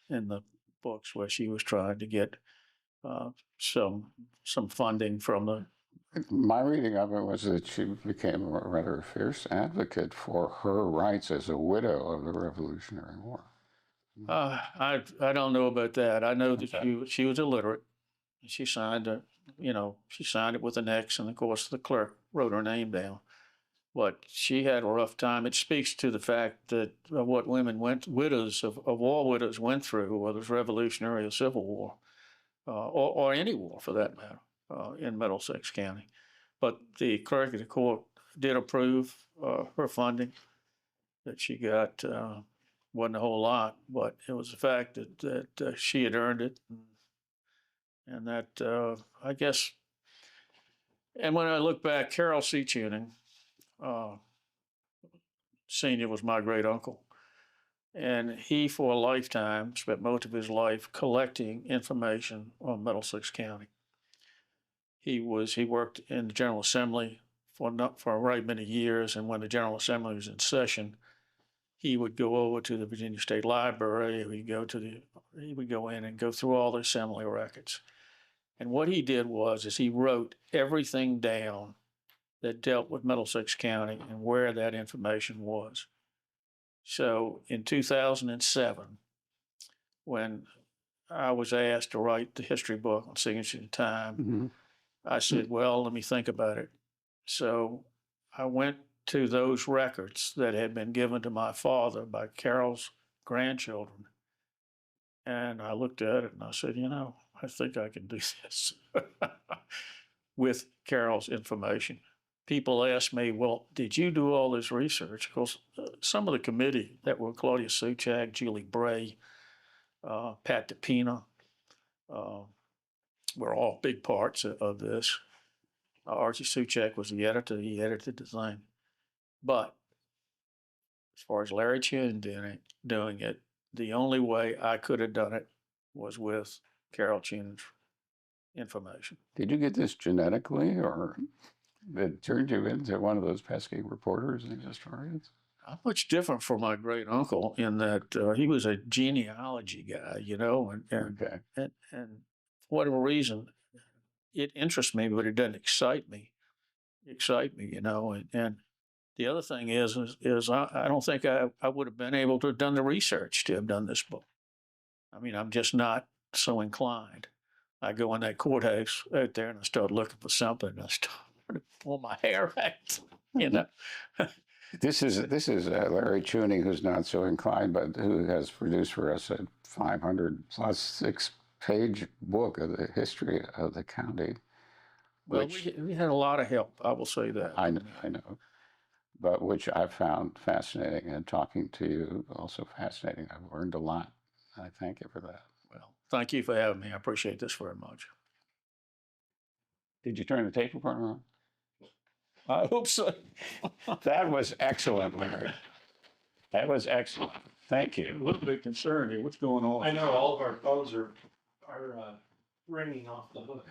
Speaker 2: the books where she was trying to get uh, some funding from the.
Speaker 1: My reading of it was that she became a rather fierce advocate for her rights as a widow of the Revolutionary War.
Speaker 2: I don't know about that. I know that she was illiterate. She signed she signed it with an X, and of course the clerk wrote her name down. But she had a rough time. It speaks to the fact that what widows of all widows went through, whether it was Revolutionary or Civil War, or any war for that matter, in Middlesex County. But the clerk of the court did approve her funding that she got. Wasn't a whole lot, but it was the fact that she had earned it, and that I guess. And when I look back, Carol C. Chowning, uh, Senior, was my great uncle. And he, for a lifetime, spent most of his life collecting information on Middlesex County. He worked in the General Assembly for a right many years, and when the General Assembly was in session, he would go over to the Virginia State Library. He would go in and go through all the assembly records. And what he did is he wrote everything down that dealt with Middlesex County and where that information was. So in 2007, when I was asked to write the history book on Signature and Time,
Speaker 1: Mm-hmm.
Speaker 2: I said, well, let me think about it. So I went to those records that had been given to my father by Carol's grandchildren. And I looked at it and I said, I think I can do this with Carol's information. People ask me, well, did you do all this research? Because some of the committee that were Claudia Suchak, Julie Bray, Pat DePina, were all big parts of this. Archie Suchak was the editor. He edited the thing. But as far as Larry Chin doing it, the only way I could have done it was with Carol Chin's information.
Speaker 1: Did you get this genetically, or it turned you into one of those pesky reporters and historians?
Speaker 2: I'm much different from my great uncle in that he was a genealogy guy,
Speaker 1: Okay.
Speaker 2: and for whatever reason, it interests me, but it doesn't excite me. And the other thing is I don't think I would have been able to have done the research to have done this book. I mean, I'm just not so inclined. I go in that courthouse out there and I start looking for something and I start to pull my hair out,
Speaker 1: This is Larry Chowning, who's not so inclined, but who has produced for us a 500 plus 6-page book of the history of the county.
Speaker 2: Well, we had a lot of help. I will say that.
Speaker 1: I know, but which I found fascinating, and talking to you also fascinating. I've learned a lot. I thank you for that.
Speaker 2: Well, thank you for having me. I appreciate this very much.
Speaker 1: Did you turn the tape recorder on?
Speaker 2: I hope so.
Speaker 1: That was excellent, Larry. That was excellent. Thank
Speaker 2: A
Speaker 1: you.
Speaker 2: little bit concerned here. What's going on?
Speaker 3: I know all of our phones are ringing off the hook.